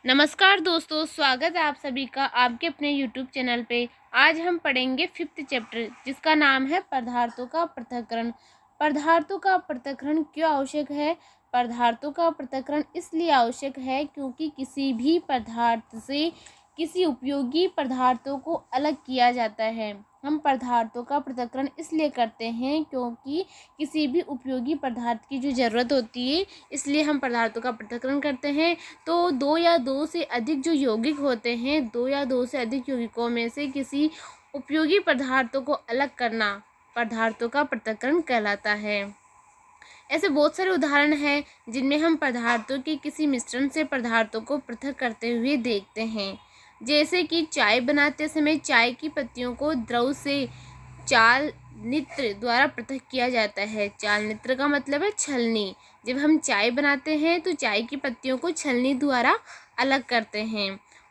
नमस्कार दोस्तों, स्वागत है आप सभी का आपके अपने YouTube चैनल पे। आज हम पढ़ेंगे 5th चैप्टर जिसका नाम है पदार्थों का पृथक्करण। पदार्थों का पृथक्करण क्यों आवश्यक है? पदार्थों का पृथक्करण इसलिए आवश्यक है क्योंकि किसी भी पदार्थ से किसी उपयोगी पदार्थों को अलग किया जाता है। हम पदार्थों का पृथक्करण इसलिए करते हैं क्योंकि किसी भी उपयोगी पदार्थ की जो ज़रूरत होती है, इसलिए हम पदार्थों का पृथक्करण करते हैं। तो दो या दो से अधिक जो यौगिक होते हैं, दो या दो से अधिक यौगिकों में से किसी उपयोगी पदार्थों को अलग करना पदार्थों का पृथक्करण कहलाता है। ऐसे बहुत सारे उदाहरण हैं जिनमें हम पदार्थों के किसी मिश्रण से पदार्थों को पृथक करते हुए देखते हैं। जैसे कि चाय बनाते समय चाय की पत्तियों को द्रव से चालनित्र द्वारा पृथक किया जाता है। चालनित्र का मतलब है छलनी। जब हम चाय बनाते हैं तो चाय की पत्तियों को छलनी द्वारा अलग करते हैं।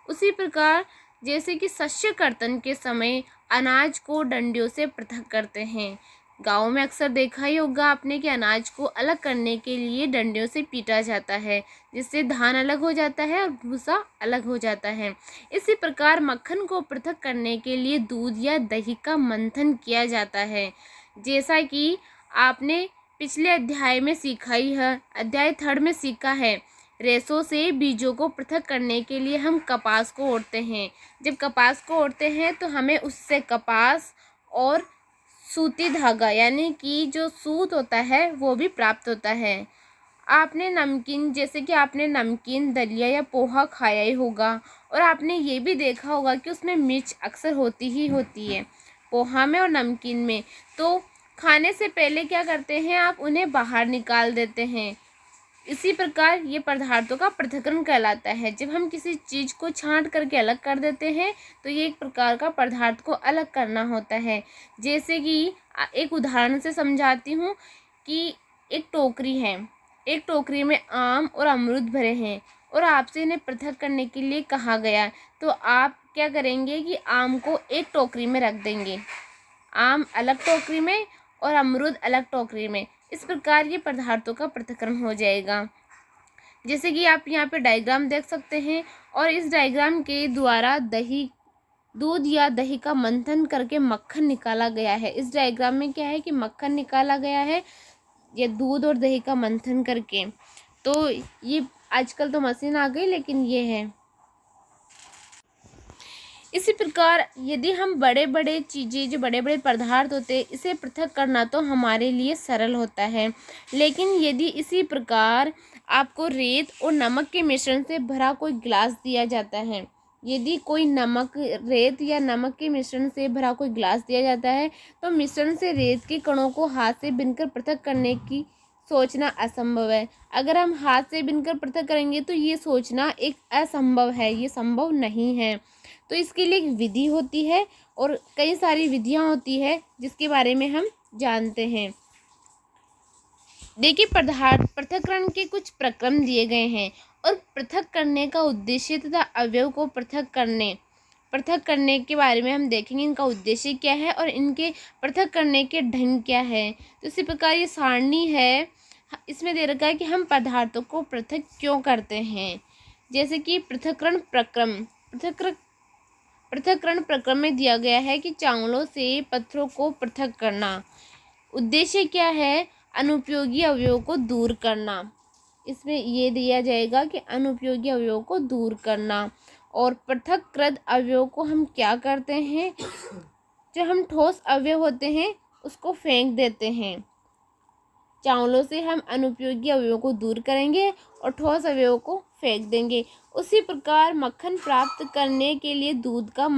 उसी प्रकार जैसे कि शस्य कर्तन के समय अनाज को डंडियों से पृथक करते हैं। गाँव में अक्सर देखा ही होगा आपने कि अनाज को अलग करने के लिए डंडियों से पीटा जाता है, जिससे धान अलग हो जाता है और भूसा अलग हो जाता है। इसी प्रकार मक्खन को पृथक करने के लिए दूध या दही का मंथन किया जाता है। जैसा कि आपने पिछले अध्याय में सीखा ही है, अध्याय 3 में सीखा है, रेशों से बीजों को पृथक करने के लिए हम कपास को ओढ़ते हैं। जब कपास को ओढ़ते हैं तो हमें उससे कपास और सूती धागा यानी कि जो सूत होता है वो भी प्राप्त होता है। आपने नमकीन जैसे कि आपने नमकीन, दलिया या पोहा खाया ही होगा और आपने ये भी देखा होगा कि उसमें मिर्च अक्सर होती ही होती है, पोहा में और नमकीन में। तो खाने से पहले क्या करते हैं, आप उन्हें बाहर निकाल देते हैं। इसी प्रकार ये पदार्थों का पृथक्करण कहलाता है। जब हम किसी चीज़ को छांट करके अलग कर देते हैं तो ये एक प्रकार का पदार्थ को अलग करना होता है। जैसे कि एक उदाहरण से समझाती हूँ कि एक टोकरी है, एक टोकरी में आम और अमरूद भरे हैं और आपसे इन्हें पृथक करने के लिए कहा गया, तो आप क्या करेंगे कि आम को एक टोकरी में रख देंगे, आम अलग टोकरी में और अमरूद अलग टोकरी में। इस प्रकार ये पदार्थों का पृथक्करण हो जाएगा। जैसे कि आप यहाँ पे डायग्राम देख सकते हैं और इस डायग्राम के द्वारा दूध या दही का मंथन करके मक्खन निकाला गया है। इस डायग्राम में क्या है कि मक्खन निकाला गया है, ये दूध और दही का मंथन करके। तो ये आजकल तो मशीन आ गई, लेकिन ये है। इसी प्रकार यदि हम बड़े बड़े चीज़ें, जो बड़े बड़े पदार्थ होते हैं, इसे पृथक करना तो हमारे लिए सरल होता है। लेकिन यदि इसी प्रकार आपको रेत और नमक के मिश्रण से भरा कोई गिलास दिया जाता है, यदि कोई रेत या नमक के मिश्रण से भरा कोई गिलास दिया जाता है, तो मिश्रण से रेत के कणों को हाथ से बिनकर पृथक करने की सोचना असंभव है। अगर हम हाथ से बिनकर पृथक करेंगे तो ये सोचना एक असंभव है, ये संभव नहीं है। तो इसके लिए एक विधि होती है और कई सारी विधियां होती है जिसके बारे में हम जानते हैं। देखिए, पदार्थ पृथक्करण के कुछ प्रक्रम दिए गए हैं और पृथक करने का उद्देश्य तथा अवयव को पृथक करने के बारे में हम देखेंगे, इनका उद्देश्य क्या है और इनके पृथक करने के ढंग क्या है। तो इसी प्रकार ये सारणी है, इसमें दे रखा है कि हम पदार्थों को पृथक क्यों करते हैं। जैसे कि पृथक्करण प्रक्रम में दिया गया है कि चावलों से पत्थरों को पृथक करना। उद्देश्य क्या है? अनुपयोगी अवयवों को दूर करना। इसमें ये दिया जाएगा कि अनुपयोगी अवयवों को दूर करना। और पृथककृत अवयवों को हम क्या करते हैं, जो हम ठोस अवयव होते हैं उसको फेंक देते हैं। चावलों से हम अनुपयोगी अवयवों को दूर करेंगे और ठोस अवयवों को फेंक देंगे। उसी प्रकार मक्खन प्राप्त करने के लिए दूध का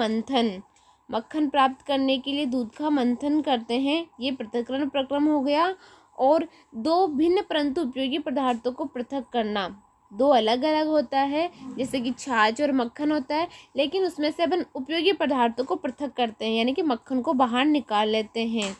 मंथन करते हैं, ये पृथक्करण प्रक्रम हो गया। और दो भिन्न परंतु उपयोगी पदार्थों को पृथक करना, दो अलग अलग होता है, जैसे कि छाछ और मक्खन होता है, लेकिन उसमें से अपन उपयोगी पदार्थों को पृथक करते हैं, यानी कि मक्खन को बाहर निकाल लेते हैं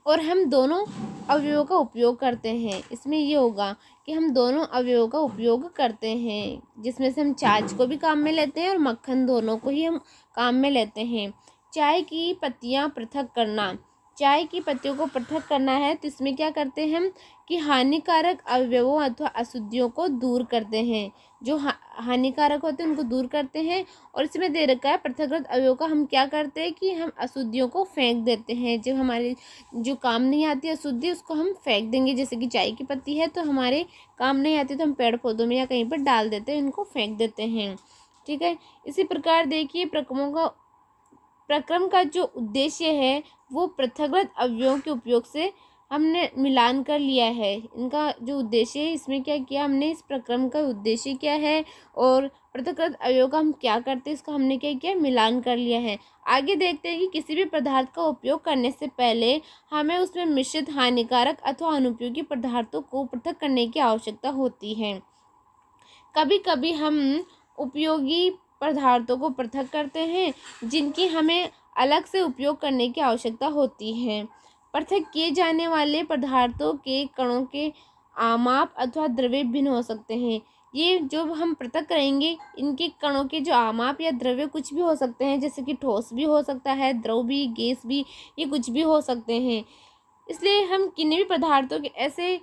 और हम दोनों अवयवों का उपयोग करते हैं। इसमें ये होगा कि हम दोनों अवयवों का उपयोग करते हैं, जिसमें से हम छाछ को भी काम में लेते हैं और मक्खन, दोनों को ही हम काम में लेते हैं। चाय की पत्तियां पृथक करना, चाय की पत्तियों को पृथक करना है तो इसमें क्या करते हैं हम कि हानिकारक अवयवों अथवा अशुद्धियों को दूर करते हैं। जो हानिकारक होते हैं उनको दूर करते हैं। और इसमें दे रखा है पृथककृत अवयवों का हम क्या करते हैं कि हम अशुद्धियों को फेंक देते हैं। जब हमारे जो काम नहीं आती अशुद्धि उसको हम फेंक देंगे। जैसे कि चाय की पत्ती है तो हमारे काम नहीं आती तो हम पेड़ पौधों में या कहीं पर डाल देते हैं, इनको फेंक देते हैं। ठीक है। इसी प्रकार देखिए प्रक्रम का जो उद्देश्य है वो पृथककृत अवयवों के उपयोग से हमने मिलान कर लिया है। इनका जो उद्देश्य है इसमें क्या किया हमने, इस प्रक्रम का उद्देश्य क्या है और पृथककृत अवयवों का हम क्या करते हैं इसका हमने क्या किया, मिलान कर लिया है। आगे देखते हैं कि किसी भी पदार्थ का उपयोग करने से पहले हमें उसमें मिश्रित हानिकारक अथवा अनुपयोगी पदार्थों को पृथक करने की आवश्यकता होती है। कभी कभी हम उपयोगी पदार्थों को पृथक करते हैं जिनकी हमें अलग से उपयोग करने की आवश्यकता होती है। पृथक किए जाने वाले पदार्थों के कणों के आमाप अथवा द्रव्य भिन्न हो सकते हैं। ये जो हम पृथक करेंगे इनके कणों के जो आमाप या द्रव्य कुछ भी हो सकते हैं, जैसे कि ठोस भी हो सकता है, द्रव भी, गैस भी, ये कुछ भी हो सकते हैं। इसलिए हम किन्हीं भी पदार्थों के ऐसे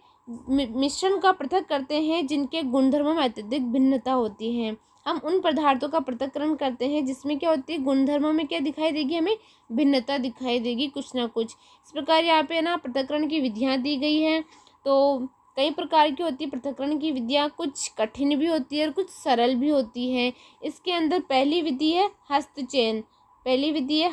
मिश्रण का पृथक करते हैं जिनके गुणधर्मों में अत्यधिक भिन्नता होती है। हम उन पदार्थों का पृथक्करण करते हैं जिसमें क्या होती है, गुणधर्मों में क्या दिखाई देगी, हमें भिन्नता दिखाई देगी कुछ ना कुछ। इस प्रकार यहाँ पे ना पृथक्करण की विधियाँ दी गई हैं। तो कई प्रकार की होती है पृथक्करण की विधियाँ, कुछ कठिन भी होती है और कुछ सरल भी होती हैं। इसके अंदर पहली विधि है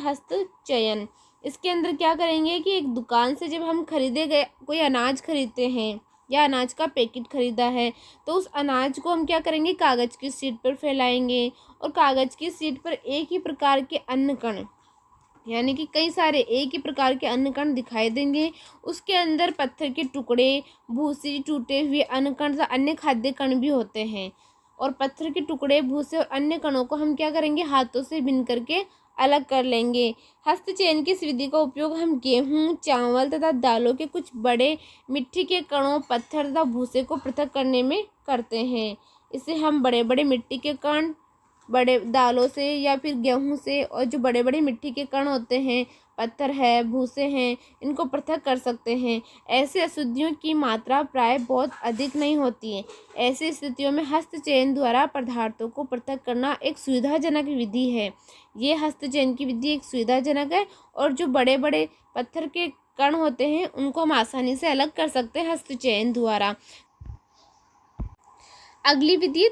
हस्तचयन। इसके अंदर क्या करेंगे कि एक दुकान से जब हम खरीदे गए कोई अनाज खरीदते हैं या अनाज का पैकेट खरीदा है तो उस अनाज को हम क्या करेंगे, कागज़ की शीट पर फैलाएंगे और कागज़ की शीट पर एक ही प्रकार के अन्न कण, यानी कि कई सारे एक ही प्रकार के अन्न कण दिखाई देंगे। उसके अंदर पत्थर के टुकड़े, भूसी, टूटे हुए अन्न कण तथा अन्य खाद्य कण भी होते हैं। और पत्थर के टुकड़े, भूसे और अन्य कणों को हम क्या करेंगे, हाथों से बीन करके अलग कर लेंगे। हस्तचयन की इस विधि का उपयोग हम गेहूं, चावल तथा दालों के कुछ बड़े मिट्टी के कणों, पत्थर तथा भूसे को पृथक करने में करते हैं। इसे हम बड़े बड़े मिट्टी के कण, बड़े दालों से या फिर गेहूं से, और जो बड़े बड़े मिट्टी के कण होते हैं, पत्थर है, भूसे हैं, इनको पृथक कर सकते हैं। ऐसे अशुद्धियों की मात्रा प्राय बहुत अधिक नहीं होती है। ऐसी स्थितियों में हस्तचयन द्वारा पदार्थों को पृथक करना एक सुविधाजनक विधि है। ये हस्तचयन की विधि एक सुविधाजनक है और जो बड़े बड़े पत्थर के कण होते हैं उनको हम आसानी से अलग कर सकते हैं हस्तचयन द्वारा। अगली विधि है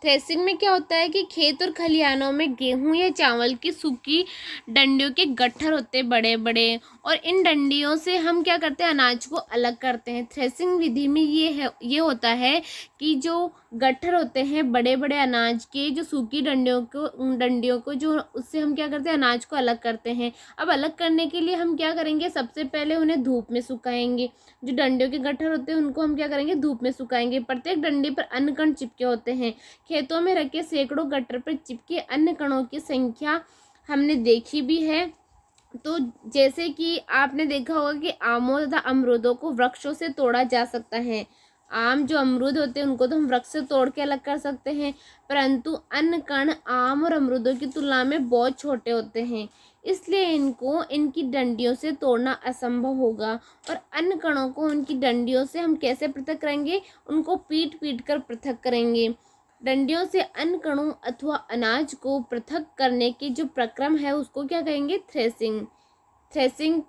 थ्रेसिंग में क्या होता है कि खेत और खलिहानों में गेहूं या चावल की सूखी डंडियों के गट्ठर होते हैं बड़े बड़े, और इन डंडियों से हम क्या करते हैं, अनाज को अलग करते हैं। थ्रेसिंग विधि में ये होता है कि जो गट्ठर होते हैं बड़े बड़े अनाज के, जो सूखी डंडियों को जो उससे हम क्या करते हैं, अनाज को अलग करते हैं। अब अलग करने के लिए हम क्या करेंगे, सबसे पहले उन्हें धूप में सुखाएंगे। जो डंडियों के गट्ठर होते हैं उनको हम क्या करेंगे, धूप में सुखाएंगे। प्रत्येक डंडी पर अन्न कण चिपके होते हैं। खेतों में रखे सैकड़ों गट्ठर पर चिपके अन्य कणों की संख्या हमने देखी भी है। तो जैसे कि आपने देखा होगा कि आमों तथा अमरूदों को वृक्षों से तोड़ा जा सकता है। आम जो अमरूद होते हैं उनको तो हम वृक्ष से तोड़ के अलग कर सकते हैं, परंतु अन्य कण आम और अमरूदों की तुलना में बहुत छोटे होते हैं, इसलिए इनको इनकी डंडियों से तोड़ना असंभव होगा। और अन्य कणों को उनकी डंडियों से हम कैसे पृथक करेंगे, उनको पीट पीट कर पृथक करेंगे। डंडियों से अन्य कणों अथवा अनाज को पृथक करने की जो प्रक्रम है उसको क्या कहेंगे, थ्रेसिंग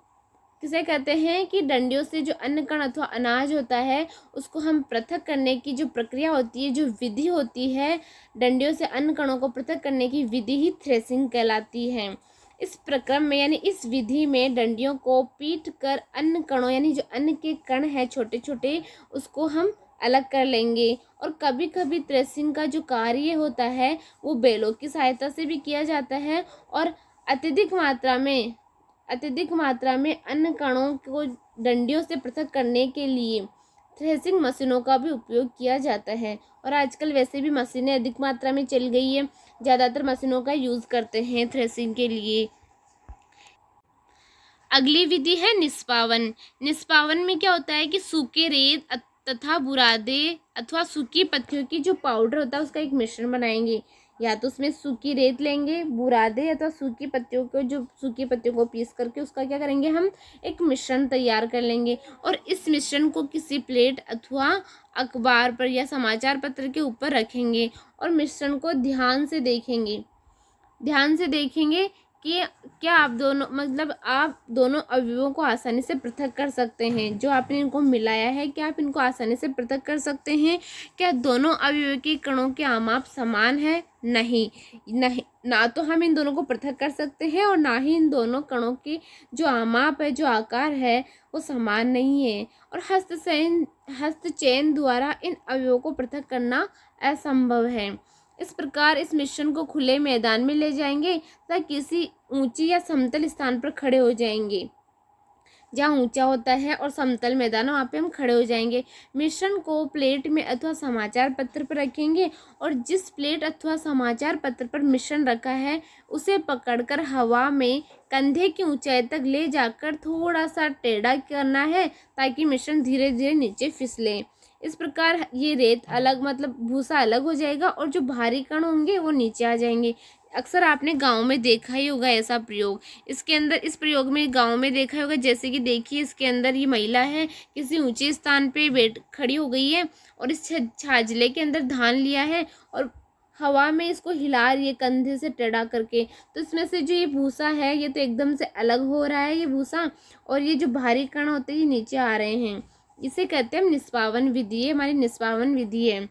किसे कहते हैं कि डंडियों से जो अन्य कण अथवा अनाज होता है उसको हम पृथक करने की जो प्रक्रिया होती है, जो विधि होती है, डंडियों से अन्य कणों को पृथक करने की विधि ही थ्रेसिंग कहलाती है। इस प्रक्रम में यानी इस विधि में डंडियों को पीट कर अन्य कणों यानी जो अन्य के कण है छोटे छोटे, उसको हम अलग कर लेंगे। और कभी कभी थ्रेसिंग का जो कार्य होता है वो बेलों की सहायता से भी किया जाता है, और अत्यधिक मात्रा में अन्य कणों को डंडियों से पृथक करने के लिए थ्रेसिंग मशीनों का भी उपयोग किया जाता है। और आजकल वैसे भी मशीनें अधिक मात्रा में चल गई है, ज़्यादातर मशीनों का यूज़ करते हैं थ्रेसिंग के लिए। अगली विधि है निष्पावन में क्या होता है कि सूखे रेत तथा बुरादे अथवा सूखी पत्तियों की जो पाउडर होता है उसका एक मिश्रण बनाएंगे। या तो उसमें सूखी रेत लेंगे, बुरादे अथवा सूखी पत्तियों को, जो सूखी पत्तियों को पीस करके उसका क्या करेंगे, हम एक मिश्रण तैयार कर लेंगे और इस मिश्रण को किसी प्लेट अथवा अखबार पर या समाचार पत्र के ऊपर रखेंगे और मिश्रण को ध्यान से देखेंगे कि क्या आप दोनों अवयवों को आसानी से पृथक कर सकते हैं। जो आपने इनको मिलाया है, क्या आप इनको आसानी से पृथक कर सकते हैं? क्या दोनों अवयवों के कणों के आमाप समान है? नहीं, ना तो हम इन दोनों को पृथक कर सकते हैं और ना ही इन दोनों कणों की जो आमाप है, जो आकार है, वो समान नहीं है और हस्तचयन द्वारा इन अवयवों को पृथक करना असंभव है। इस प्रकार इस मिश्रण को खुले मैदान में ले जाएंगे तथा किसी ऊंची या समतल स्थान पर खड़े हो जाएंगे। जहाँ ऊंचा होता है और समतल मैदान, वहाँ पे हम खड़े हो जाएंगे। मिश्रण को प्लेट में अथवा समाचार पत्र पर रखेंगे और जिस प्लेट अथवा समाचार पत्र पर मिश्रण रखा है उसे पकड़कर हवा में कंधे की ऊंचाई तक ले जाकर थोड़ा सा टेढ़ा करना है ताकि मिश्रण धीरे धीरे नीचे फिसले। इस प्रकार ये रेत अलग, भूसा अलग हो जाएगा और जो भारी कण होंगे वो नीचे आ जाएंगे। अक्सर आपने गांव में देखा ही होगा ऐसा प्रयोग। इस प्रयोग में गांव में देखा होगा, जैसे कि देखिए इसके अंदर ये महिला है, किसी ऊंचे स्थान पे बैठ खड़ी हो गई है और इस छाजले के अंदर धान लिया है और हवा में इसको हिला रही है कंधे से टेढ़ा करके। तो इसमें से जो ये भूसा है ये तो एकदम से अलग हो रहा है ये भूसा, और ये जो भारी कण होते हैं ये नीचे आ रहे हैं। इसे कहते हैं निष्पावन विधि। ये हमारी निष्पावन विधि है।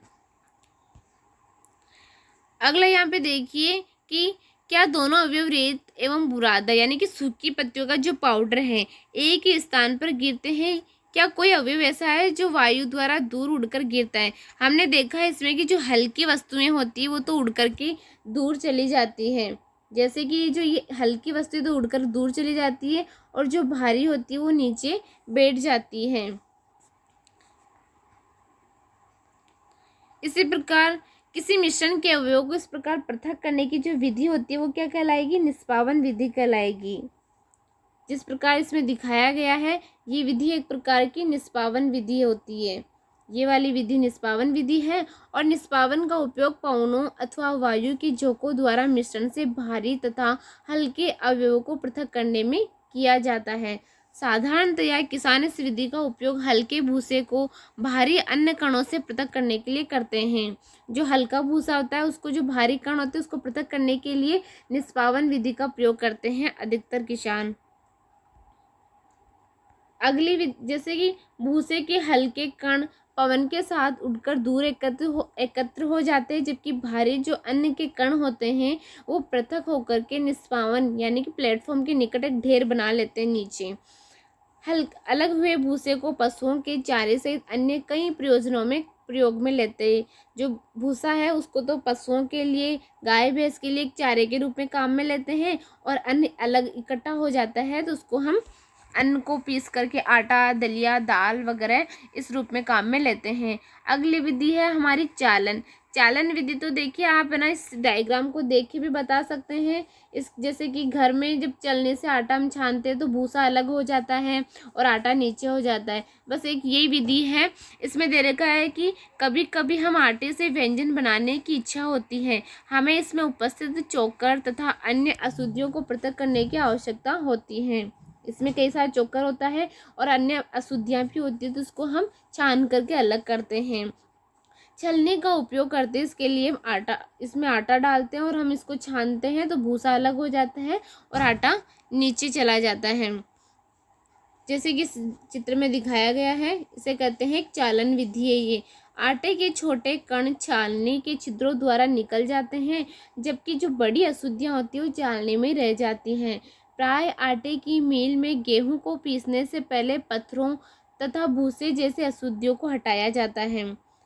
अगला यहाँ पे देखिए कि क्या दोनों अवयव रेत एवं बुरादा यानी कि सूखी पत्तियों का जो पाउडर है एक ही स्थान पर गिरते हैं? क्या कोई अवयव ऐसा है जो वायु द्वारा दूर उड़कर गिरता है? हमने देखा है इसमें कि जो हल्की वस्तुएं होती है वो तो उड़ करके दूर चली जाती हैं। जैसे कि जो ये हल्की वस्तुएं तो उड़कर दूर चली जाती है और जो भारी होती है वो नीचे बैठ जाती है। इसी प्रकार किसी मिश्रण के अवयवों को इस प्रकार पृथक करने की जो विधि होती है वो क्या कहलाएगी? निष्पावन विधि कहलाएगी। जिस प्रकार इसमें दिखाया गया है ये विधि एक प्रकार की निष्पावन विधि होती है। ये वाली विधि निष्पावन विधि है और निष्पावन का उपयोग पवनों अथवा वायु के झोंकों द्वारा मिश्रण से भारी तथा हल्के अवयवों को पृथक करने में किया जाता है। साधारणतया किसान इस विधि का उपयोग हल्के भूसे को भारी अन्य कणों से पृथक करने के लिए करते हैं। जो हल्का भूसा होता है उसको, जो भारी कण होते हैं उसको पृथक करने के लिए निष्पावन विधि का प्रयोग करते हैं अधिकतर किसान। अगली विधि, जैसे कि भूसे के हल्के कण पवन के साथ उड़कर दूर एकत्र हो जाते हैं, जबकि भारी जो अन्य के कण होते हैं वो पृथक होकर के निष्पावन यानी कि प्लेटफॉर्म के निकट एक ढेर बना लेते हैं नीचे। अलग हुए भूसे को पशुओं के चारे सहित अन्य कई प्रयोग में लेते हैं। जो भूसा है उसको तो पशुओं के लिए, गाय भैंस के लिए एक चारे के रूप में काम में लेते हैं और अन्य अलग इकट्ठा हो जाता है तो उसको हम अन्न को पीस करके आटा, दलिया, दाल वगैरह इस रूप में काम में लेते हैं। अगली विधि है हमारी चालन विधि। तो देखिए आप है ना, इस डायग्राम को देख के भी बता सकते हैं। इस जैसे कि घर में जब चलने से आटा हम छानते हैं तो भूसा अलग हो जाता है और आटा नीचे हो जाता है। बस एक यही विधि है। इसमें दे रखा है कि कभी कभी हम आटे से व्यंजन बनाने की इच्छा होती है, हमें इसमें उपस्थित चोकर तथा अन्य अशुद्धियों को पृथक करने की आवश्यकता होती है। इसमें कई सारा चोकर होता है और अन्य अशुद्धियाँ भी होती है तो उसको हम छान करके अलग करते हैं। छलनी का उपयोग करते हैं, इसके लिए इसमें आटा डालते हैं और हम इसको छानते हैं तो भूसा अलग हो जाता है और आटा नीचे चला जाता है। जैसे कि चित्र में दिखाया गया है, इसे कहते हैं एक चालन विधि है। ये आटे के छोटे कण छालनी के छिद्रों द्वारा निकल जाते हैं, जबकि जो बड़ी अशुद्धियाँ होती है वो चालनी में रह जाती हैं। प्राय आटे की मील में गेहूं को पीसने से पहले पत्थरों तथा भूसे जैसे अशुद्धियों को हटाया जाता है।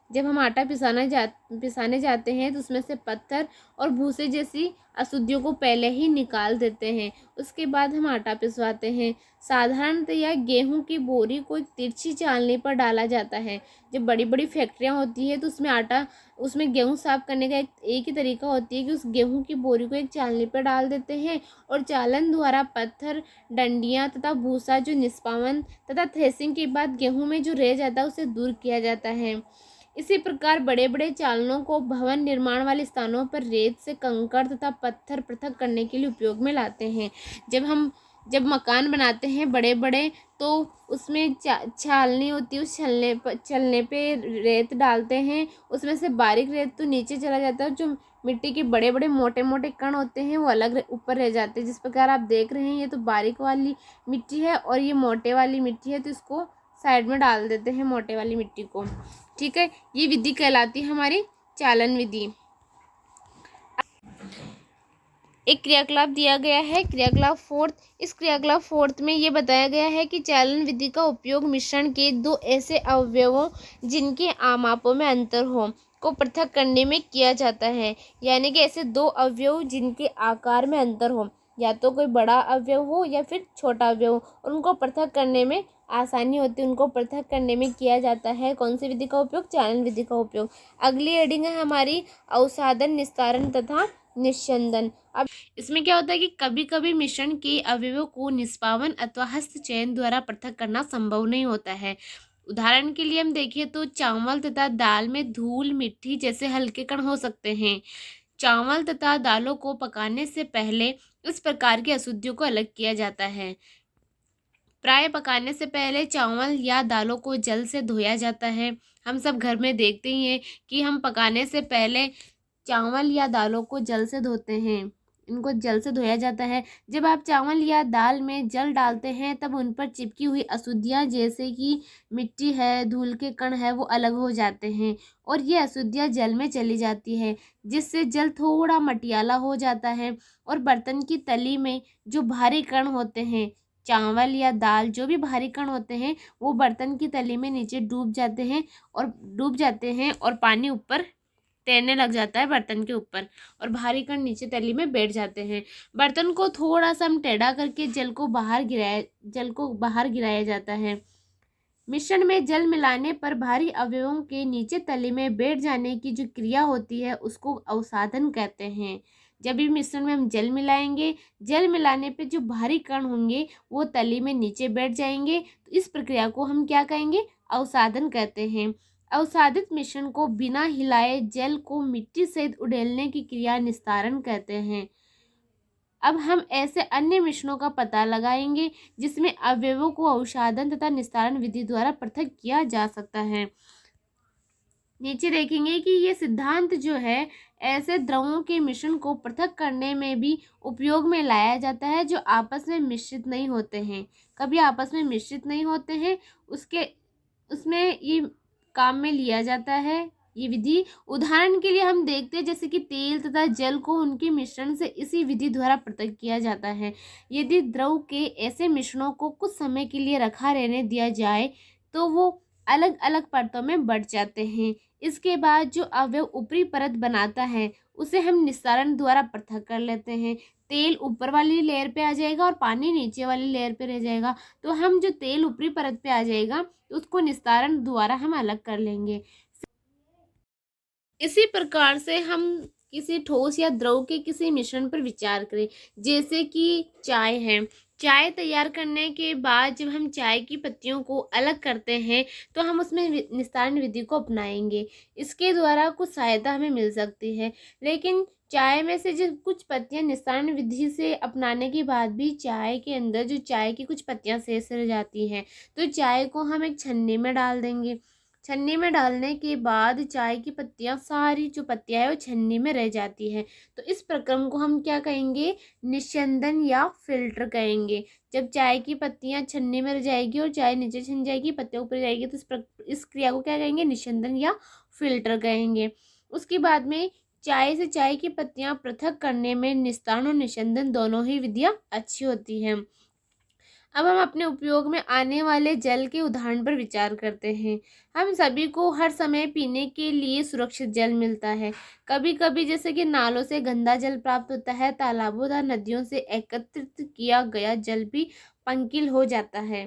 जब हम आटा पिसाने जाते हैं तो उसमें से पत्थर और भूसे जैसी अशुद्धियों को पहले ही निकाल देते हैं, उसके बाद हम आटा पिसवाते हैं। साधारणतया गेहूं की बोरी को एक तिरछी चालनी पर डाला जाता है। जब बड़ी बड़ी फैक्ट्रियां होती है तो उसमें गेहूं साफ करने का एक ही तरीका होती है कि उस गेहूं की बोरी को एक चालनी पर डाल देते हैं और चालन द्वारा पत्थर, डंडियां तथा भूसा जो निष्पावन तथा थ्रेसिंग के बाद गेहूं में जो रह जाता है उसे दूर किया जाता है। इसी प्रकार बड़े बड़े चालनों को भवन निर्माण वाले स्थानों पर रेत से कंकड़ तथा पत्थर पृथक करने के लिए उपयोग में लाते हैं। जब मकान बनाते हैं बड़े बड़े, तो उसमें छालनी होती है, उस छलने पे रेत डालते हैं, उसमें से बारीक रेत तो नीचे चला जाता है, जो मिट्टी के बड़े बड़े मोटे मोटे कण होते हैं वो अलग ऊपर रह जाते हैं। जिस प्रकार आप देख रहे हैं, ये तो बारीक वाली मिट्टी है और ये मोटे वाली मिट्टी है, तो इसको साइड में डाल देते हैं मोटे वाली मिट्टी को। ठीक है, ये विधि कहलाती है हमारी चालन विधि। एक क्रियाकलाप दिया गया है, क्रियाकलाप फोर्थ। इस क्रियाकलाप फोर्थ में ये बताया गया है कि चालन विधि का उपयोग मिश्रण के दो ऐसे अवयवों जिनके आमापों में अंतर हो को पृथक करने में किया जाता है। यानी कि ऐसे दो अवयव जिनके आकार में अंतर हो, या तो कोई बड़ा अवयव हो या फिर छोटा अवयव हो, और उनको पृथक करने में आसानी होती है, उनको पृथक करने में किया जाता है कौन सी विधि का उपयोग? चालन विधि का उपयोग। अगली हेडिंग है हमारी अवसादन, निस्तारण तथा निस्यंदन। अब इसमें क्या होता है कि कभी कभी मिश्रण के अवयवों को निष्पावन अथवा हस्तचयन द्वारा पृथक करना संभव नहीं होता है। उदाहरण के लिए हम देखें तो चावल तथा दाल में धूल, मिट्टी जैसे हल्के कण हो सकते हैं। चावल तथा दालों को पकाने से पहले इस प्रकार की अशुद्धियों को अलग किया जाता है। प्राय पकाने से पहले चावल या दालों को जल से धोया जाता है। हम सब घर में देखते ही हैं कि हम पकाने से पहले चावल या दालों को जल से धोते हैं, इनको जल से धोया जाता है। जब आप चावल या दाल में जल डालते हैं तब उन पर चिपकी हुई अशुद्धियाँ जैसे कि मिट्टी है, धूल के कण है, वो अलग हो जाते हैं और ये अशुद्धियाँ जल में चली जाती है, जिससे जल थोड़ा मटियाला हो जाता है और बर्तन की तली में जो भारी कण होते हैं, चावल या दाल जो भी भारी कण होते हैं, वो बर्तन की तली में नीचे डूब जाते हैं और पानी ऊपर तैरने लग जाता है बर्तन के ऊपर, और भारी कण नीचे तली में बैठ जाते हैं। बर्तन को थोड़ा सा हम टेढ़ा करके जल को बाहर गिराया जाता है। मिश्रण में जल मिलाने पर भारी अवयवों के नीचे तली में बैठ जाने की जो क्रिया होती है उसको अवसादन कहते हैं। जब भी मिश्रण में हम जल मिलाएंगे, जल मिलाने पे जो भारी कण होंगे वो तली में नीचे बैठ जाएंगे, तो इस प्रक्रिया को हम क्या कहेंगे? अवसादन कहते हैं। अवसादित मिश्रण को बिना हिलाए जल को मिट्टी सहित उड़ेलने की क्रिया निस्तारण कहते हैं। अब हम ऐसे अन्य मिश्रणों का पता लगाएंगे जिसमें अवयवों को अवसादन तथा निस्तारण विधि द्वारा पृथक किया जा सकता है। नीचे देखेंगे कि ये सिद्धांत जो है ऐसे द्रवों के मिश्रण को पृथक करने में भी उपयोग में लाया जाता है जो आपस में मिश्रित नहीं होते हैं। कभी आपस में मिश्रित नहीं होते हैं, उसमें ये काम में लिया जाता है ये विधि। उदाहरण के लिए हम देखते हैं जैसे कि तेल तथा जल को उनके मिश्रण से इसी विधि द्वारा पृथक किया जाता है। यदि द्रव के ऐसे मिश्रणों को कुछ समय के लिए रखा रहने दिया जाए तो वो अलग अलग परतों में बढ़ जाते हैं। इसके बाद जो अवयव ऊपरी परत बनाता है उसे हम निस्तारण द्वारा पृथक कर लेते हैं। तेल ऊपर वाली लेयर पे आ जाएगा और पानी नीचे वाली लेयर पे रह जाएगा, तो हम जो तेल ऊपरी परत पे आ जाएगा उसको निस्तारण द्वारा हम अलग कर लेंगे। इसी प्रकार से हम किसी ठोस या द्रव के किसी मिश्रण पर विचार करें, जैसे कि चाय है। चाय तैयार करने के बाद जब हम चाय की पत्तियों को अलग करते हैं तो हम उसमें निस्तारण विधि को अपनाएंगे। इसके द्वारा कुछ सहायता हमें मिल सकती है, लेकिन चाय में से जो कुछ पत्तियां निस्तारण विधि से अपनाने के बाद भी चाय के अंदर जो चाय की कुछ पत्तियां शेष रह जाती हैं, तो चाय को हम एक छन्नी में डाल देंगे। छन्नी में डालने के बाद चाय की पत्तियां, सारी जो पत्तियां है वो छन्नी में रह जाती है, तो इस प्रक्रम को हम क्या कहेंगे? निस्यंदन या फिल्टर कहेंगे। जब चाय की पत्तियां छन्नी में रह जाएगी और चाय नीचे छन जाएगी, पत्तियां ऊपर जाएगी, तो इस क्रिया को क्या कहेंगे? निस्यंदन या फिल्टर कहेंगे। उसके बाद में चाय से चाय की पत्तियां पृथक करने में निस्तारण और निस्यंदन दोनों ही विधियां अच्छी होती हैं। अब हम अपने उपयोग में आने वाले जल के उदाहरण पर विचार करते हैं। हम सभी को हर समय पीने के लिए सुरक्षित जल मिलता है। कभी कभी जैसे कि नालों से गंदा जल प्राप्त होता है, तालाबों या नदियों से एकत्रित किया गया जल भी पंकिल हो जाता है।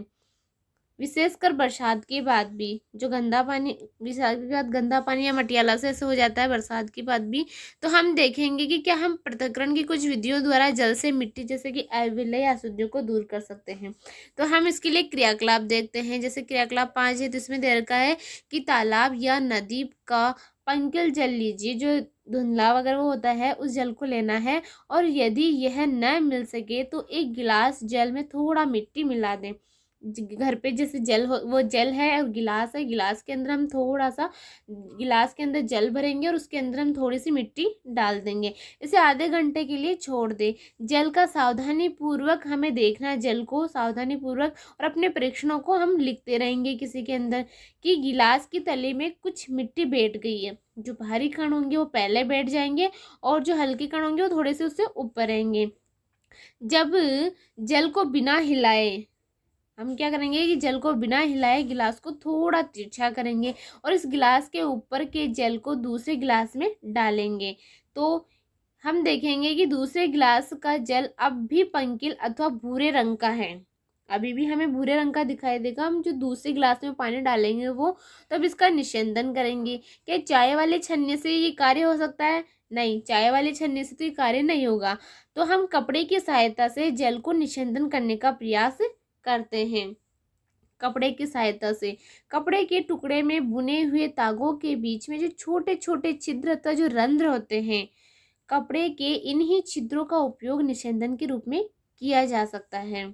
विशेषकर बरसात के बाद भी जो गंदा पानी, बरसात के बाद गंदा पानी या मटियाला से ऐसे हो जाता है बरसात के बाद भी, तो हम देखेंगे कि क्या हम पृथक्करण की कुछ विधियों द्वारा जल से मिट्टी जैसे कि अविलेय अशुद्धियों को दूर कर सकते हैं। तो हम इसके लिए क्रियाकलाप देखते हैं। जैसे क्रियाकलाप 5 है, तो इसमें दे रखा है कि तालाब या नदी का पंकिल जल लीजिए, जो धुंधला वगैरह वो होता है उस जल को लेना है, और यदि यह न मिल सके तो एक गिलास जल में थोड़ा मिट्टी मिला दें। घर पे जैसे जल हो, वो जल है और गिलास है, गिलास के अंदर हम थोड़ा सा, गिलास के अंदर जल भरेंगे और उसके अंदर हम थोड़ी सी मिट्टी डाल देंगे। इसे आधे घंटे के लिए छोड़ दें। जल का सावधानी पूर्वक हमें देखना है, जल को सावधानी पूर्वक, और अपने परीक्षणों को हम लिखते रहेंगे किसी के अंदर कि गिलास की तले में कुछ मिट्टी बैठ गई है। जो भारी कण होंगे वो पहले बैठ जाएंगे और जो हल्के कण होंगे वो थोड़े से उससे ऊपर रहेंगे। जब जल को बिना हिलाए, हम क्या करेंगे कि जल को बिना हिलाए गिलास को थोड़ा तिरछा करेंगे और इस गिलास के ऊपर के जल को दूसरे गिलास में डालेंगे। तो हम देखेंगे कि दूसरे गिलास का जल अब भी पंकिल अथवा भूरे रंग का है, अभी भी हमें भूरे रंग का दिखाई देगा। हम जो दूसरे गिलास में पानी डालेंगे वो, तब इसका निस्यंदन करेंगे। क्या चाय वाले छन्ने से ये कार्य हो सकता है? नहीं, चाय वाले छन्ने से तो ये कार्य नहीं होगा। तो हम कपड़े की सहायता से जल को निस्यंदन करने का प्रयास करते हैं। कपड़े की सहायता से, कपड़े के टुकड़े में बुने हुए तागों के बीच में जो छोटे छोटे छिद्र अथवा जो रंध्र होते हैं, कपड़े के इन्हीं छिद्रों का उपयोग निस्यंदन के रूप में किया जा सकता है।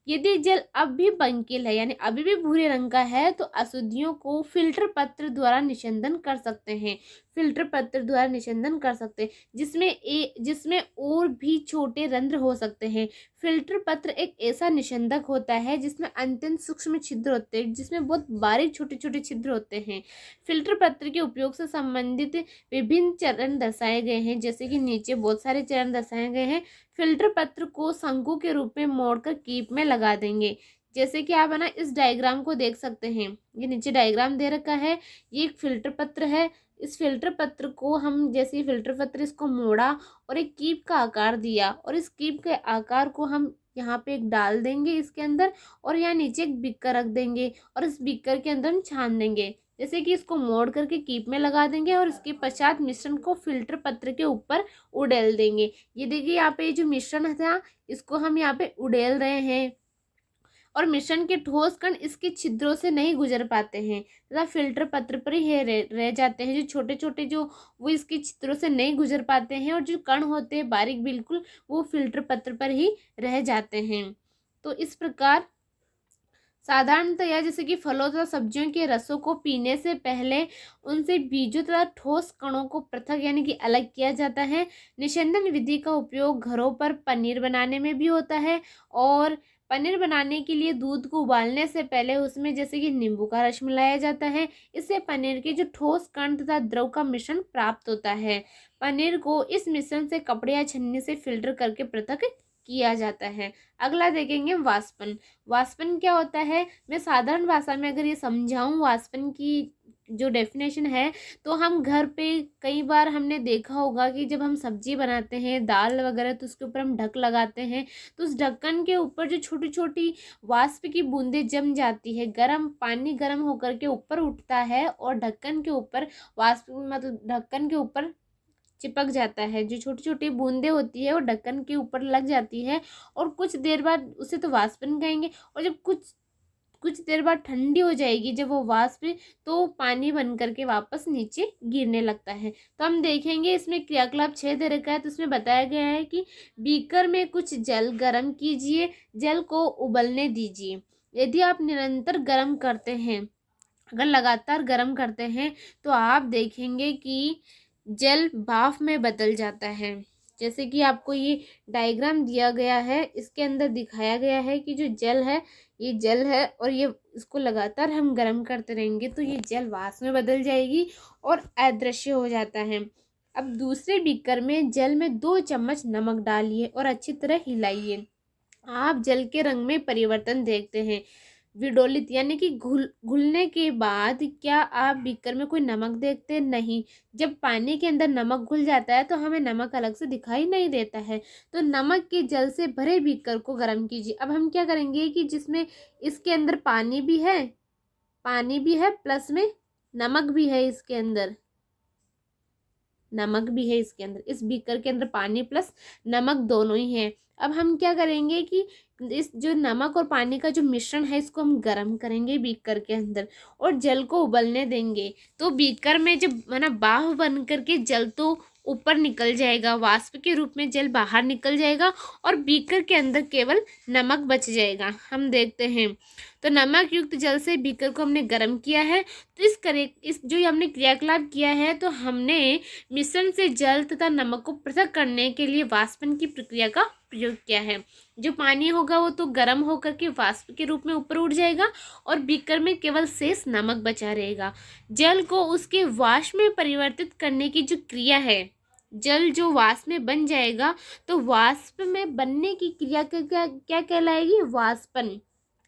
यदि जल अब भी पंकिल है यानी अभी भी भूरे रंग का है, तो अशुद्धियों को फिल्टर पत्र द्वारा निस्यंदन कर सकते हैं। फिल्टर पत्र द्वारा निस्यंदन कर सकते हैं, जिसमें और भी छोटे रंध्र हो सकते हैं। फिल्टर पत्र एक ऐसा निस्यंदक होता है जिसमें अत्यंत सूक्ष्म छिद्र होते हैं, जिसमें बहुत बारीक छोटे छोटे छिद्र होते हैं। फिल्टर पत्र के उपयोग से संबंधित विभिन्न चरण दर्शाए गए हैं, जैसे कि नीचे बहुत सारे चरण दर्शाए गए हैं। फिल्टर पत्र को शंकु के रूप में मोड़कर कीप में लगा देंगे। जैसे कि आप है ना इस डायग्राम को देख सकते हैं, ये नीचे डायग्राम दे रखा है, ये एक फिल्टर पत्र है। इस फिल्टर पत्र को हम, जैसे ही फिल्टर पत्र इसको मोड़ा और एक कीप का आकार दिया, और इस कीप के आकार को हम यहाँ पे एक डाल देंगे इसके अंदर, और यहाँ नीचे एक बिक्कर रख देंगे और इस बिक्कर के अंदर हम छान देंगे। जैसे कि इसको मोड़ करके कीप में लगा देंगे और इसके पश्चात मिश्रण को फिल्टर पत्र के ऊपर उड़ेल देंगे। ये देखिए यहाँ पे जो मिश्रण था इसको हम यहाँ पे उड़ेल रहे हैं, और मिश्रण के ठोस कण इसके छिद्रों से नहीं गुजर पाते हैं तथा फिल्टर पत्र पर ही रह जाते हैं। जो छोटे छोटे जो वो इसके छिद्रों से नहीं गुजर पाते हैं, और जो कण होते हैं बारीक बिल्कुल, वो फिल्टर पत्र पर ही रह जाते हैं। तो इस प्रकार साधारणतया जैसे कि फलों तथा सब्जियों के रसों को पीने से पहले उनसे बीजों तथा ठोस कणों को पृथक यानी कि अलग किया जाता है। निस्यंदन विधि का उपयोग घरों पर पनीर बनाने में भी होता है, और पनीर बनाने के लिए दूध को उबालने से पहले उसमें जैसे कि नींबू का रस मिलाया जाता है। इससे पनीर के जो ठोस कण तथा द्रव का मिश्रण प्राप्त होता है। पनीर को इस मिश्रण से कपड़े या छन्नी से फिल्टर करके पृथक किया जाता है। अगला देखेंगे वाष्पन। वाष्पन क्या होता है, मैं साधारण भाषा में अगर ये समझाऊं वाष्पन की जो डेफिनेशन है, तो हम घर पे कई बार हमने देखा होगा कि जब हम सब्जी बनाते हैं दाल वगैरह, तो उसके ऊपर हम ढक लगाते हैं, तो उस ढक्कन के ऊपर जो छोटी छोटी वाष्प की बूंदें जम जाती है, गर्म पानी गर्म होकर के ऊपर उठता है और ढक्कन के ऊपर वाष्प मतलब ढक्कन के ऊपर चिपक जाता है। जो छोटी छोटी बूंदें होती है वो ढक्कन के ऊपर लग जाती है, और कुछ देर बाद उसे तो वाष्पन कहेंगे, और जब कुछ देर बाद ठंडी हो जाएगी जब वो वाष्प, तो पानी बन करके वापस नीचे गिरने लगता है। तो हम देखेंगे इसमें क्रियाकलाप 6 दे रखा है, तो इसमें बताया गया है कि बीकर में कुछ जल गर्म कीजिए, जल को उबलने दीजिए। यदि आप निरंतर गर्म करते हैं, अगर लगातार गर्म करते हैं, तो आप देखेंगे कि जल भाप में बदल जाता है। जैसे कि आपको ये डायग्राम दिया गया है, इसके अंदर दिखाया गया है कि जो जल है ये जल है, और ये इसको लगातार हम गर्म करते रहेंगे तो ये जल वाष्प में बदल जाएगी और अदृश्य हो जाता है। अब दूसरे बीकर में जल में 2 चम्मच नमक डालिए और अच्छी तरह हिलाइए। आप जल के रंग में परिवर्तन देखते हैं। विडोलित यानी कि घुलने के बाद क्या आप बीकर में कोई नमक देखते? नहीं। जब पानी के अंदर नमक घुल जाता है तो हमें नमक अलग से दिखाई नहीं देता है। तो नमक के जल से भरे बीकर को गर्म कीजिए। अब हम क्या करेंगे कि जिसमें इसके अंदर पानी भी है प्लस में नमक भी है, इसके अंदर नमक भी है, इसके अंदर इस बीकर के अंदर पानी प्लस नमक दोनों ही है। अब हम क्या करेंगे कि इस जो नमक और पानी का जो मिश्रण है इसको हम गर्म करेंगे बीकर के अंदर और जल को उबलने देंगे। तो बीकर में जब है ना भाप बन करके जल तो ऊपर निकल जाएगा, वाष्प के रूप में जल बाहर निकल जाएगा और बीकर के अंदर केवल नमक बच जाएगा। हम देखते हैं तो नमक युक्त जल से बीकर को हमने गर्म किया है। तो इस जो हमने क्रियाकलाप किया है तो हमने मिश्रण से जल तथा नमक को पृथक करने के लिए वाष्पन की प्रक्रिया का प्रयोग किया है। जो पानी होगा वो तो गर्म होकर के वाष्प के रूप में ऊपर उठ जाएगा और बीकर में केवल शेष नमक बचा रहेगा। जल को उसके वाष्प में परिवर्तित करने की जो क्रिया है, जल जो वाष्प में बन जाएगा तो वाष्प में बनने की क्रिया क्या कहलाएगी? वाष्पन।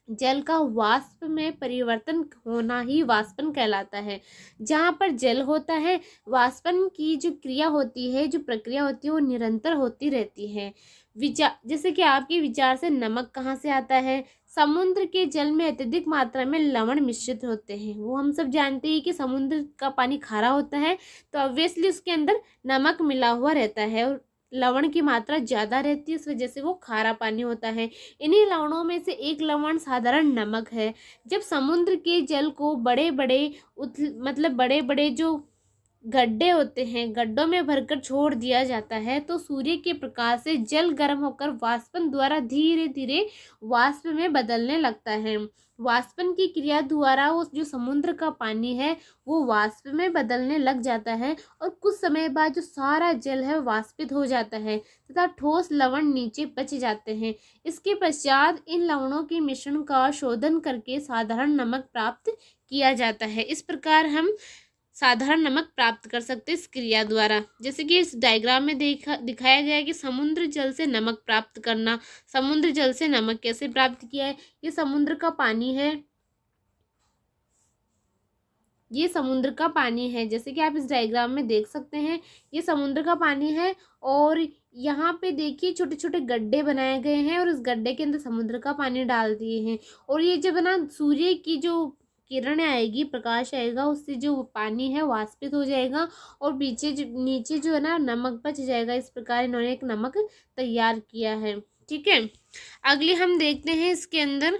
जल का वाष्प में परिवर्तन होना ही वाष्पन कहलाता है। जहाँ पर जल होता है वाष्पन की जो क्रिया होती है, जो प्रक्रिया होती है वो निरंतर होती रहती है। विचार जैसे कि आपके विचार से नमक कहाँ से आता है? समुद्र के जल में अत्यधिक मात्रा में लवण मिश्रित होते हैं। वो हम सब जानते हैं कि समुद्र का पानी खारा होता है तो ऑब्वियसली उसके अंदर नमक मिला हुआ रहता है और लवण की मात्रा ज़्यादा रहती है, इस वजह से वो खारा पानी होता है। इन्हीं लवणों में से एक लवण साधारण नमक है। जब समुद्र के जल को बड़े बड़े जो गड्ढे होते हैं, गड्ढों में भरकर छोड़ दिया जाता है तो सूर्य के प्रकाश से जल गर्म होकर वाष्पन द्वारा धीरे धीरे वाष्प में बदलने लगता है। वाष्पन की क्रिया द्वारा उस जो समुद्र का पानी है वो वाष्प में बदलने लग जाता है और कुछ समय बाद जो सारा जल है वाष्पित हो जाता है तथा ठोस लवण नीचे बच जाते हैं। इसके पश्चात इन लवणों के मिश्रण का शोधन करके साधारण नमक प्राप्त किया जाता है। इस प्रकार हम साधारण नमक प्राप्त कर सकते हैं इस क्रिया द्वारा। जैसे कि इस डायग्राम में दिखाया गया है कि समुद्र जल से नमक प्राप्त करना। समुद्र जल से नमक कैसे प्राप्त किया है? ये समुद्र का पानी है, ये समुद्र का पानी है। जैसे कि आप इस डायग्राम में देख सकते हैं ये समुद्र का पानी है और यहाँ पे देखिए छोटे छोटे गड्ढे बनाए गए हैं और इस गड्ढे के अंदर समुद्र का पानी डाल दिए हैं और ये जब ना सूर्य की जो किरण आएगी, प्रकाश आएगा, उससे जो पानी है वाष्पित हो जाएगा और नीचे जो है ना नमक बच जाएगा। इस प्रकार इन्होंने एक नमक तैयार किया है। ठीक है, अगले हम देखते हैं इसके अंदर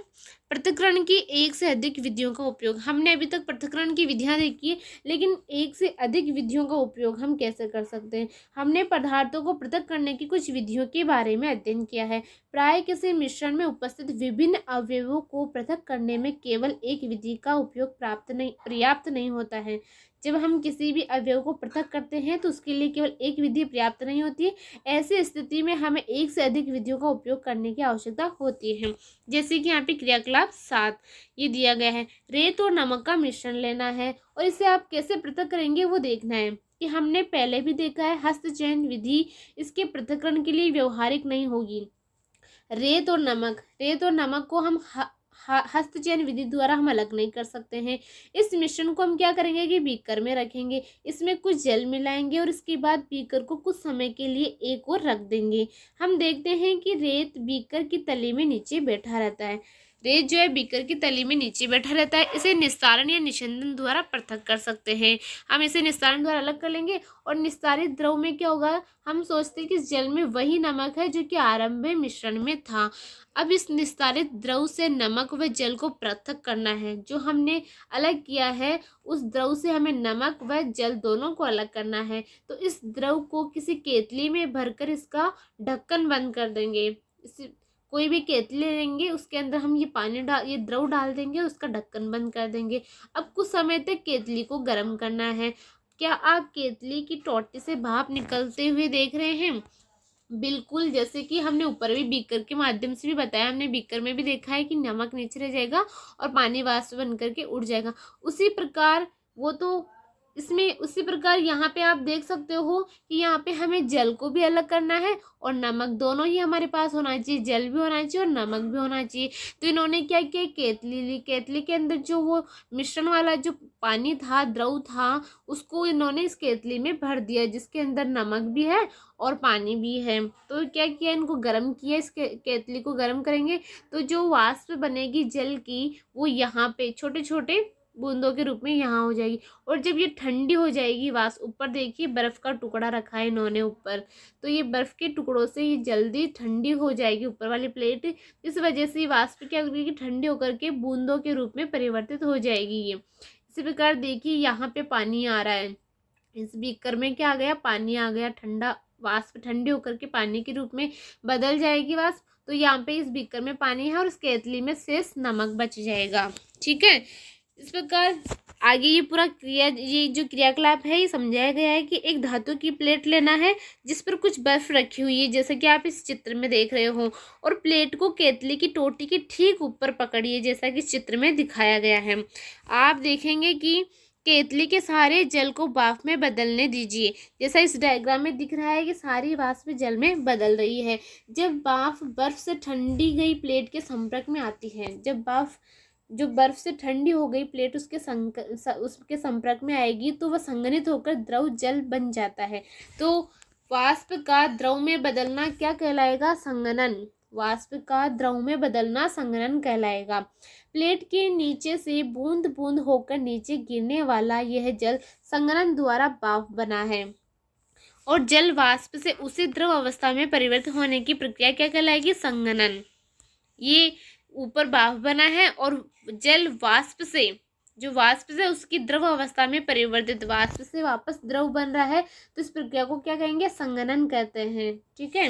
पृथक्करण की एक से अधिक विधियों का उपयोग। हमने अभी तक पृथक्करण की विधियां देखी है, लेकिन एक से अधिक विधियों का उपयोग हम कैसे कर सकते हैं? हमने पदार्थों को पृथक करने की कुछ विधियों के बारे में अध्ययन किया है। प्राय किसी मिश्रण में उपस्थित विभिन्न अवयवों को पृथक करने में केवल एक विधि का उपयोग पर्याप्त नहीं होता है। जब हम किसी भी अवयव को पृथक करते हैं तो उसके लिए केवल एक विधि पर्याप्त नहीं होती है। ऐसी स्थिति में हमें एक से अधिक विधियों का उपयोग करने की आवश्यकता होती है। जैसे कि यहाँ पे क्रियाकलाप 7 ये दिया गया है, रेत और नमक का मिश्रण लेना है और इसे आप कैसे पृथक करेंगे वो देखना है। कि हमने पहले भी देखा है हस्तचयन विधि इसके पृथक्करण के लिए व्यवहारिक नहीं होगी। रेत और नमक को हम हस्तचयन विधि द्वारा हम अलग नहीं कर सकते हैं। इस मिश्रण को हम क्या करेंगे कि बीकर में रखेंगे, इसमें कुछ जल मिलाएंगे और इसके बाद बीकर को कुछ समय के लिए एक और रख देंगे। हम देखते हैं कि रेत बीकर की तली में नीचे बैठा रहता है। रेत जो है बीकर की तली में नीचे बैठा रहता है। इसे निस्तारण या निस्यंदन द्वारा पृथक कर सकते हैं। हम इसे निस्तारण द्वारा अलग कर लेंगे और निस्तारित द्रव में क्या होगा? हम सोचते हैं कि इस जल में वही नमक है जो कि आरंभ में मिश्रण में था। अब इस निस्तारित द्रव से नमक व जल को पृथक करना है। जो हमने अलग किया है उस द्रव से हमें नमक व जल दोनों को अलग करना है। तो इस द्रव को किसी केतली में भरकर इसका ढक्कन बंद कर देंगे। कोई भी केतली लेंगे उसके अंदर हम ये द्रव डाल देंगे, उसका ढक्कन बंद कर देंगे। अब कुछ समय तक केतली को गर्म करना है। क्या आप केतली की टोटी से भाप निकलते हुए देख रहे हैं? बिल्कुल, जैसे कि हमने ऊपर भी बीकर के माध्यम से भी बताया, हमने बीकर में भी देखा है कि नमक नीचे रह जाएगा और पानी वाष्प बन करके उड़ जाएगा। उसी प्रकार वो तो इसमें उसी प्रकार यहाँ पे आप देख सकते हो कि यहाँ पे हमें जल को भी अलग करना है और नमक, दोनों ही हमारे पास होना चाहिए, जल भी होना चाहिए और नमक भी होना चाहिए। तो इन्होंने क्या किया, केतली ली, केतली के अंदर जो वो मिश्रण वाला जो पानी था, द्रव था, उसको इन्होंने इस केतली में भर दिया जिसके अंदर नमक भी है और पानी भी है। तो क्या किया, इनको गर्म किया, इस केतली को गर्म करेंगे तो जो वाष्प बनेगी जल की वो यहाँ पे छोटे छोटे बूंदों के रूप में यहाँ हो जाएगी। और जब ये ठंडी हो जाएगी वाष्प, ऊपर देखिए बर्फ का टुकड़ा रखा है इन्होंने ऊपर, तो ये बर्फ के टुकड़ों से ये जल्दी ठंडी हो जाएगी ऊपर वाली प्लेट। इस वजह से वाष्प क्या होगी कि ठंडी होकर के बूंदों के रूप में परिवर्तित हो जाएगी ये। इसी प्रकार देखिए यहाँ पे पानी आ रहा है, इस बीकर में क्या आ गया, पानी आ गया, ठंडा वाष्प ठंडी होकर के पानी के रूप में बदल जाएगी वाष्प। तो यहाँ पे इस बीकर में पानी है और इस केतली में शेष नमक बच जाएगा। ठीक है, इस प्रकार आगे ये पूरा ये जो क्रियाकलाप है ये समझाया गया है कि एक धातु की प्लेट लेना है जिस पर कुछ बर्फ रखी हुई है, जैसे कि आप इस चित्र में देख रहे हो, और प्लेट को केतली की टोटी के ठीक ऊपर पकड़िए जैसा कि इस चित्र में दिखाया गया है। आप देखेंगे कि केतली के सारे जल को वाष्प में बदलने दीजिए, जैसा इस डायग्राम में दिख रहा है कि सारी वाष्प जल में बदल रही है। जब वाष्प बर्फ से ठंडी गई प्लेट के संपर्क में आती है, जब वाष्प जो बर्फ से ठंडी हो गई प्लेट उसके संपर्क में आएगी तो वह संघनित होकर द्रव जल बन जाता है। तो वाष्प का द्रव में बदलना क्या कहलाएगा, संघनन। वाष्प का द्रव में बदलना संघनन कहलाएगा। प्लेट के नीचे से बूंद बूंद होकर नीचे गिरने वाला यह जल संघनन द्वारा वाष्प बना है, और जल वाष्प से उसी द्रव अवस्था में परिवर्तित होने की प्रक्रिया क्या कहलाएगी, संघनन। ये ऊपर वाष्प बना है और जल वाष्प से, जो वाष्प से उसकी द्रव अवस्था में परिवर्तित, वाष्प से वापस द्रव बन रहा है, तो इस प्रक्रिया को क्या कहेंगे, संघनन कहते हैं। ठीक है,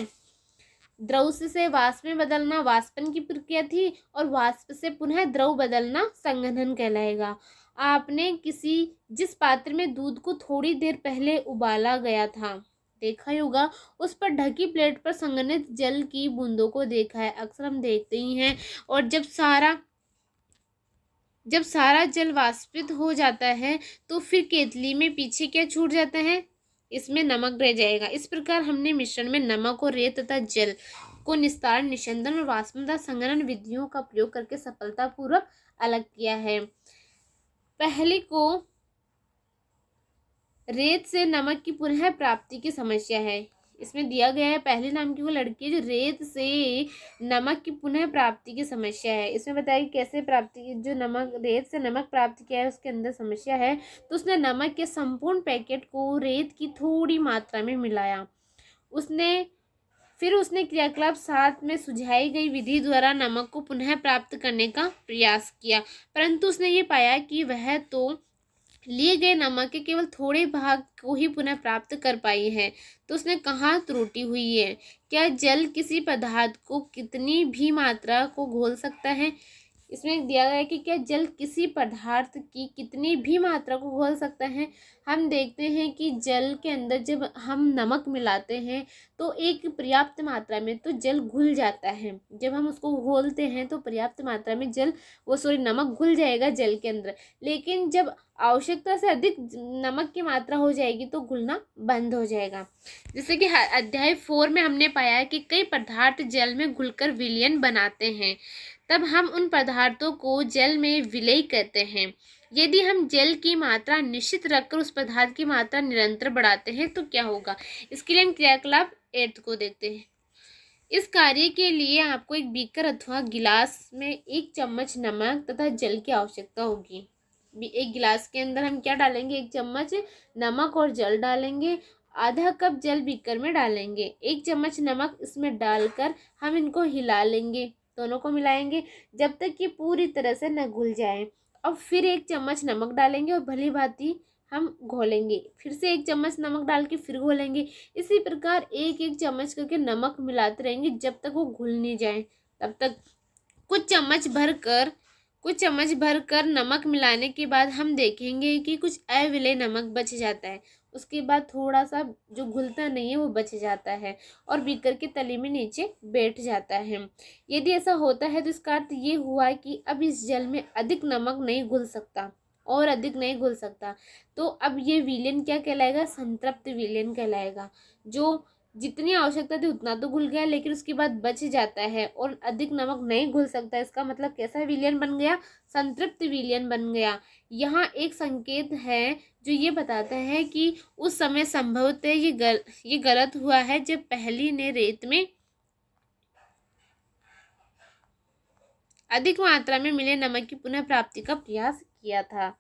द्रव से वाष्प में बदलना वाष्पन की प्रक्रिया थी और वाष्प से पुनः द्रव बदलना संघनन कहलाएगा। आपने जिस पात्र में दूध को थोड़ी देर पहले उबाला गया था देखा ही होगा, उस पर ढकी प्लेट पर संघनित जल की बूंदों को देखा है, अक्सर हम देखते ही हैं। और जब सारा जल वाष्पित हो जाता है तो फिर केतली में पीछे क्या छूट जाता है, इसमें नमक रह जाएगा। इस प्रकार हमने मिश्रण में नमक और रेत तथा जल को निस्तारण, निस्यंदन और वाष्पन तथा संघनन विधियों का प्रयोग करके सफलतापूर्वक अलग किया है। पहले को रेत से नमक की पुनः प्राप्ति की समस्या है। इसमें दिया गया है पहले नाम की वो लड़की जो रेत से नमक की पुनः प्राप्ति की समस्या है। इसमें बताया कि कैसे प्राप्ति, जो नमक रेत से नमक प्राप्त किया है उसके अंदर समस्या है। तो उसने नमक के संपूर्ण पैकेट को रेत की थोड़ी मात्रा में मिलाया। फिर उसने क्रियाकलाप 7 में सुझाई गई विधि द्वारा नमक को पुनः प्राप्त करने का प्रयास किया, परंतु उसने ये पाया कि वह तो लिए गए नमक के केवल थोड़े भाग को ही पुनः प्राप्त कर पाई है। तो उसने कहाँ त्रुटि हुई है, क्या जल किसी पदार्थ को कितनी भी मात्रा को घोल सकता है। इसमें दिया गया है कि क्या जल किसी पदार्थ की कितनी भी मात्रा को घोल सकता है। हम देखते हैं कि जल के अंदर जब हम नमक मिलाते हैं तो एक पर्याप्त मात्रा में तो जल घुल जाता है, जब हम उसको घोलते हैं तो पर्याप्त मात्रा में नमक घुल जाएगा जल के अंदर। लेकिन जब आवश्यकता से अधिक नमक की मात्रा हो जाएगी तो घुलना बंद हो जाएगा। जैसे कि अध्याय 4 में हमने पाया है कि कई पदार्थ जल में घुलकर विलयन बनाते हैं, तब हम उन पदार्थों को जल में विलय कहते हैं। यदि हम जल की मात्रा निश्चित रखकर उस पदार्थ की मात्रा निरंतर बढ़ाते हैं तो क्या होगा। इसके लिए हम क्रियाकलाप 8 को देखते हैं। इस कार्य के लिए आपको एक बीकर अथवा गिलास में 1 चम्मच नमक तथा जल की आवश्यकता होगी। एक गिलास के अंदर हम क्या डालेंगे, 1 चम्मच नमक और जल डालेंगे, आधा कप जल बीकर में डालेंगे, 1 चम्मच नमक इसमें डालकर हम इनको हिला लेंगे, दोनों को मिलाएंगे जब तक कि पूरी तरह से न घुल जाए। अब फिर 1 चम्मच नमक डालेंगे और भली भांति हम घोलेंगे, फिर से 1 चम्मच नमक डाल के फिर घोलेंगे। इसी प्रकार 1-1 चम्मच करके नमक मिलाते रहेंगे जब तक वो घुल नहीं जाए। तब तक कुछ चम्मच भरकर नमक मिलाने के बाद हम देखेंगे कि कुछ अविलेय नमक बच जाता है। उसके बाद थोड़ा सा जो घुलता नहीं है वो बच जाता है और बीकर के तली में नीचे बैठ जाता है। यदि ऐसा होता है तो इसका अर्थ ये हुआ कि अब इस जल में अधिक नमक नहीं घुल सकता। और अधिक नहीं घुल सकता। तो अब ये विलयन क्या कहलाएगा, संतृप्त विलयन कहलाएगा। जो जितनी आवश्यकता थी उतना तो घुल गया, लेकिन उसके बाद बच जाता है और अधिक नमक नहीं घुल सकता। इसका मतलब कैसा विलयन बन गया, संतृप्त विलयन बन गया। यहाँ एक संकेत है जो ये बताता है कि उस समय संभवतः ये गलत हुआ है जब पहली ने रेत में अधिक मात्रा में मिले नमक की पुनः प्राप्ति का प्रयास किया था।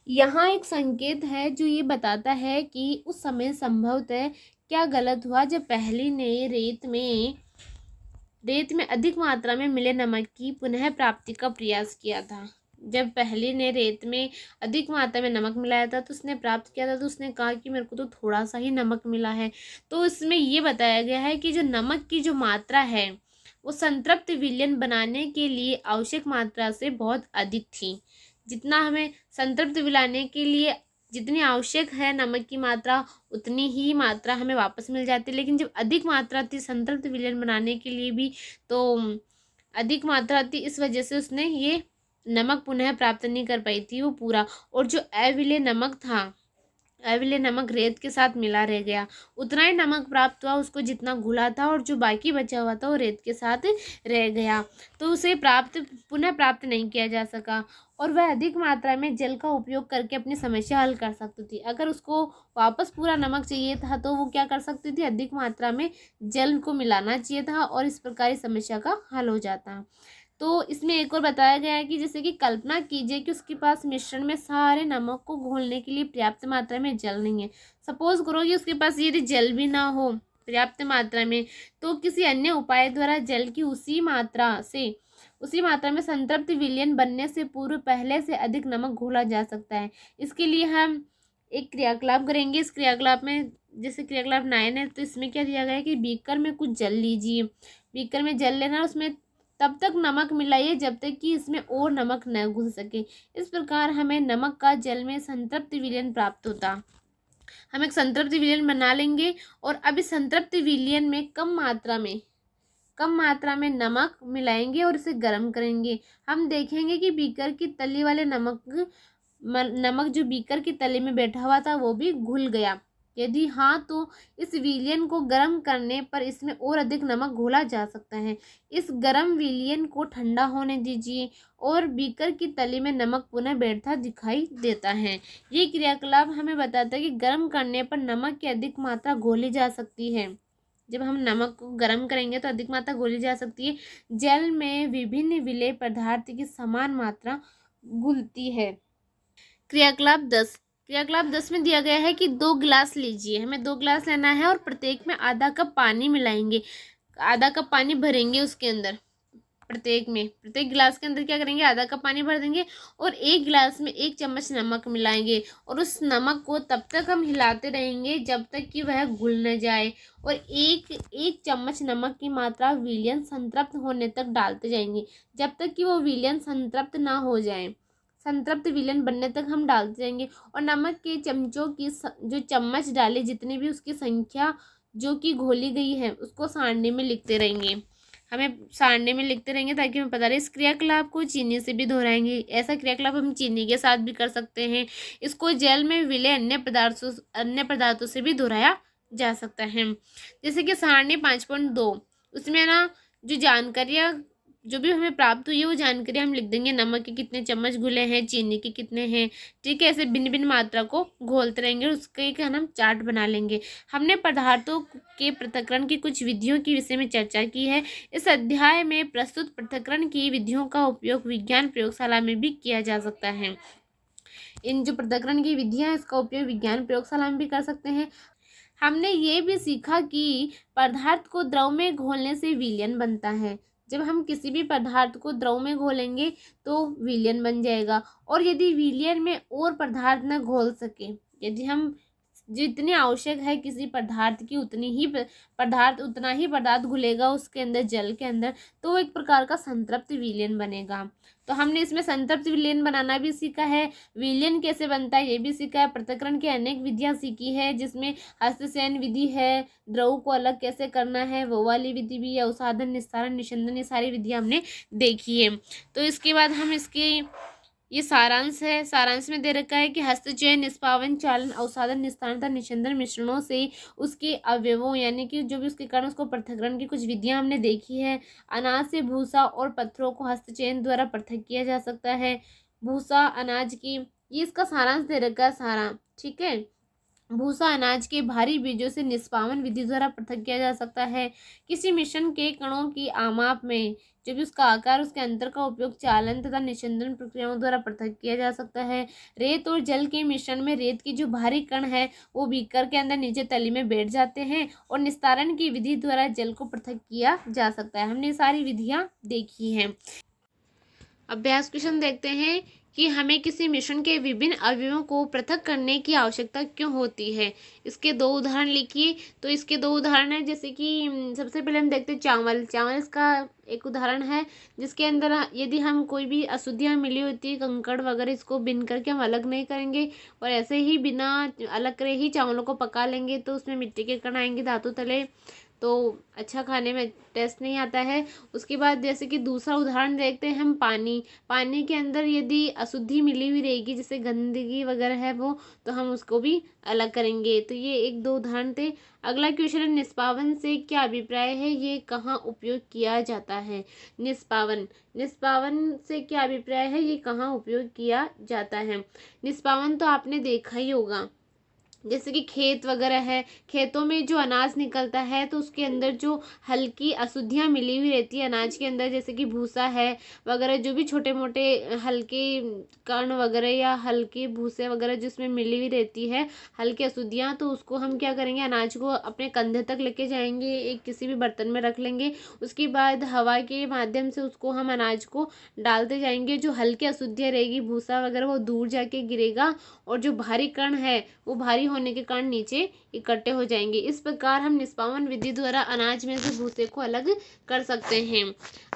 यहाँ एक संकेत है जो ये बताता है कि उस समय संभवतः क्या गलत हुआ जब पहली ने रेत में अधिक मात्रा में मिले नमक की पुनः प्राप्ति का प्रयास किया था। जब पहली ने रेत में अधिक मात्रा में नमक मिलाया था तो उसने प्राप्त किया था, तो उसने कहा कि मेरे को तो थोड़ा सा ही नमक मिला है। तो इसमें ये बताया गया है कि जो नमक की जो मात्रा है वो संतृप्त विलयन बनाने के लिए आवश्यक मात्रा से बहुत अधिक थी। जितना हमें संतृप्त विलाने के लिए जितनी आवश्यक है नमक की मात्रा, उतनी ही मात्रा हमें वापस मिल जाती है। लेकिन जब अधिक मात्रा थी संतृप्त विलयन बनाने के लिए भी, तो अधिक मात्रा थी, इस वजह से उसने ये नमक पुनः प्राप्त नहीं कर पाई थी वो पूरा। और जो अविलेय नमक था, अविलेय नमक रेत के साथ मिला रह गया। उतना ही नमक प्राप्त हुआ उसको जितना घुला था, और जो बाकी बचा हुआ था वो रेत के साथ रह गया। तो उसे पुनः प्राप्त नहीं किया जा सका और वह अधिक मात्रा में जल का उपयोग करके अपनी समस्या हल कर सकती थी। अगर उसको वापस पूरा नमक चाहिए था तो वो क्या कर सकती थी, अधिक मात्रा में जल को मिलाना चाहिए था और इस प्रकार इस समस्या का हल हो जाता। तो इसमें एक और बताया गया है कि जैसे कि कल्पना कीजिए कि उसके पास मिश्रण में सारे नमक को घोलने के लिए पर्याप्त मात्रा में जल नहीं है। सपोज करो कि उसके पास यदि जल भी ना हो पर्याप्त मात्रा में, तो किसी अन्य उपाय द्वारा जल की उसी मात्रा में संतृप्त विलयन बनने से पूर्व पहले से अधिक नमक घोला जा सकता है। इसके लिए हम एक क्रियाकलाप करेंगे। इस क्रियाकलाप में जैसे क्रियाकलाप 9 है, तो इसमें क्या दिया गया है कि बीकर में कुछ जल लीजिए। बीकर में जल लेना, उसमें तब तक नमक मिलाइए जब तक कि इसमें और नमक न घुल सके। इस प्रकार हमें नमक का जल में संतृप्त विलयन प्राप्त होता। हम एक संतृप्त विलयन बना लेंगे और अब इस संतृप्त विलयन में कम मात्रा में नमक मिलाएंगे और इसे गर्म करेंगे। हम देखेंगे कि बीकर की तली वाले नमक जो बीकर की तली में बैठा हुआ था वो भी घुल गया। यदि हाँ, तो इस विलयन को गर्म करने पर इसमें और अधिक नमक घोला जा सकता है। इस गर्म विलयन को ठंडा होने दीजिए और बीकर की तली में नमक पुनः बैठता दिखाई देता है। ये क्रियाकलाप हमें बताता है कि गर्म करने पर नमक की अधिक मात्रा घोली जा सकती है। जब हम नमक को गर्म करेंगे तो अधिक मात्रा घोली जा सकती है। जल में विभिन्न विलेय पदार्थ की समान मात्रा घुलती है। क्रियाकलाप 10 में दिया गया है कि 2 गिलास लीजिए। हमें 2 गिलास लेना है और प्रत्येक में आधा कप पानी मिलाएंगे। आधा कप पानी भरेंगे उसके अंदर, प्रत्येक गिलास के अंदर क्या करेंगे, आधा कप पानी भर देंगे और एक गिलास में 1 चम्मच नमक मिलाएंगे और उस नमक को तब तक हम हिलाते रहेंगे जब तक कि वह घुल न जाए। और एक चम्मच नमक की मात्रा विलयन संतृप्त होने तक डालते जाएंगे जब तक कि वो विलयन संतृप्त ना हो जाए। संतृप्त विलयन बनने तक हम डालते जाएंगे और नमक के चमचों की जो चम्मच डाले जितनी भी उसकी संख्या जो कि घोली गई है उसको सारणी में लिखते रहेंगे। हमें सारणी में लिखते रहेंगे ताकि हमें पता रहे। इस क्रियाकलाप को चीनी से भी दोहराएंगे। ऐसा क्रियाकलाप हम चीनी के साथ भी कर सकते हैं। इसको जल में विलय अन्य पदार्थों से भी दोहराया जा सकता है। जैसे कि सारणी 5.2 उसमें ना जो जानकारियाँ जो भी हमें प्राप्त हुई है वो जानकारी हम लिख देंगे। नमक के कितने चम्मच घुले हैं, चीनी के कितने हैं, ठीक है। ऐसे भिन्न भिन्न मात्रा को घोलते रहेंगे और उसका एक हम चार्ट बना लेंगे। हमने पदार्थों के पृथक्करण की कुछ विधियों के विषय में चर्चा की है। इस अध्याय में प्रस्तुत पृथक्करण की विधियों का उपयोग विज्ञान प्रयोगशाला में भी किया जा सकता है। इन जो पृथक्करण की विधियाँ इसका उपयोग विज्ञान प्रयोगशाला में भी कर सकते हैं। हमने ये भी सीखा कि पदार्थ को द्रव में घोलने से विलयन बनता है। जब हम किसी भी पदार्थ को द्रव में घोलेंगे तो विलयन बन जाएगा। और यदि विलयन में और पदार्थ न घोल सके, यदि हम जितनी आवश्यक है किसी पदार्थ की उतनी ही उतना ही पदार्थ घुलेगा उसके अंदर, जल के अंदर, तो वो एक प्रकार का संतृप्त विलयन बनेगा। तो हमने इसमें संतृप्त विलयन बनाना भी सीखा है, विलयन कैसे बनता है ये भी सीखा है, पृथक्करण की अनेक विधियां सीखी है जिसमें हस्तचयन विधि है, द्रव को अलग कैसे करना है वो वाली विधि भी है, अवसाधन, निस्तारण, निषंदन, ये सारी विधियां हमने देखी है। तो इसके बाद हम इसकी ये सारांश है, सारांश में दे रखा है कि हस्तचयन, निष्पावन, चालन, अवसाधन, निस्तारण तथा निषंदन मिश्रणों से उसके अवयवों यानी कि जो भी उसके कारण उसको पृथक्करण की कुछ विधियां हमने देखी है। अनाज से भूसा और पत्थरों को हस्तचयन द्वारा पृथक किया जा सकता है। भूसा अनाज की, ये इसका सारांश दे रखा है सारा, ठीक है। भूसा अनाज के भारी बीजों से निष्पावन विधि द्वारा पृथक किया जा सकता है। किसी मिश्रण के कणों की आमाप में जो भी उसका आकार, उसके अंतर का उपयोग चालन तथा निषंदन प्रक्रियाओं द्वारा पृथक किया जा सकता है। रेत और जल के मिश्रण में रेत की जो भारी कण है वो बीकर के अंदर नीचे तली में बैठ जाते हैं और निस्तारण की विधि द्वारा जल को पृथक किया जा सकता है। हमने सारी विधियां देखी हैं। अभ्यास क्वेश्चन देखते हैं कि हमें किसी मिश्रण के विभिन्न अवयवों को पृथक करने की आवश्यकता क्यों होती है। इसके दो उदाहरण लिखिए। तो इसके दो उदाहरण है, जैसे कि सबसे पहले हम देखते हैं चावल। चावल इसका एक उदाहरण है जिसके अंदर यदि हम कोई भी अशुद्धियाँ मिली होती है, कंकड़ वगैरह, इसको बिन करके हम अलग नहीं करेंगे और ऐसे ही बिना अलग करे ही चावलों को पका लेंगे तो उसमें मिट्टी के कण आएंगे धातु तले, तो अच्छा खाने में टेस्ट नहीं आता है। उसके बाद जैसे कि दूसरा उदाहरण देखते हैं हम पानी। पानी के अंदर यदि अशुद्धि मिली हुई रहेगी जैसे गंदगी वगैरह है वो, तो हम उसको भी अलग करेंगे। तो ये एक दो उदाहरण थे। अगला क्वेश्चन है, निष्पावन से क्या अभिप्राय है, ये कहाँ उपयोग किया जाता है। निष्पावन, निष्पावन से क्या अभिप्राय है, ये कहाँ उपयोग किया जाता है। निष्पावन तो आपने देखा ही होगा, जैसे कि खेत वगैरह है, खेतों में जो अनाज निकलता है तो उसके अंदर जो हल्की अशुद्धियाँ मिली हुई रहती है अनाज के अंदर, जैसे कि भूसा है वगैरह, जो भी छोटे मोटे हल्के कण वगैरह या हल्के भूसे वगैरह जिसमें मिली हुई रहती है हल्की अशुद्धियाँ, तो उसको हम क्या करेंगे, अनाज को अपने कंधे तक लेके जाएंगे, एक किसी भी बर्तन में रख लेंगे। उसके बाद हवा के माध्यम से उसको हम अनाज को डालते जाएंगे। जो हल्की अशुद्धियाँ रहेगी भूसा वगैरह वो दूर जाके गिरेगा और जो भारी कण है वो भारी होने के कारण नीचे इकट्ठे हो जाएंगे। इस प्रकार हम निष्पावन विधि द्वारा अनाज में से भूसे को अलग कर सकते हैं।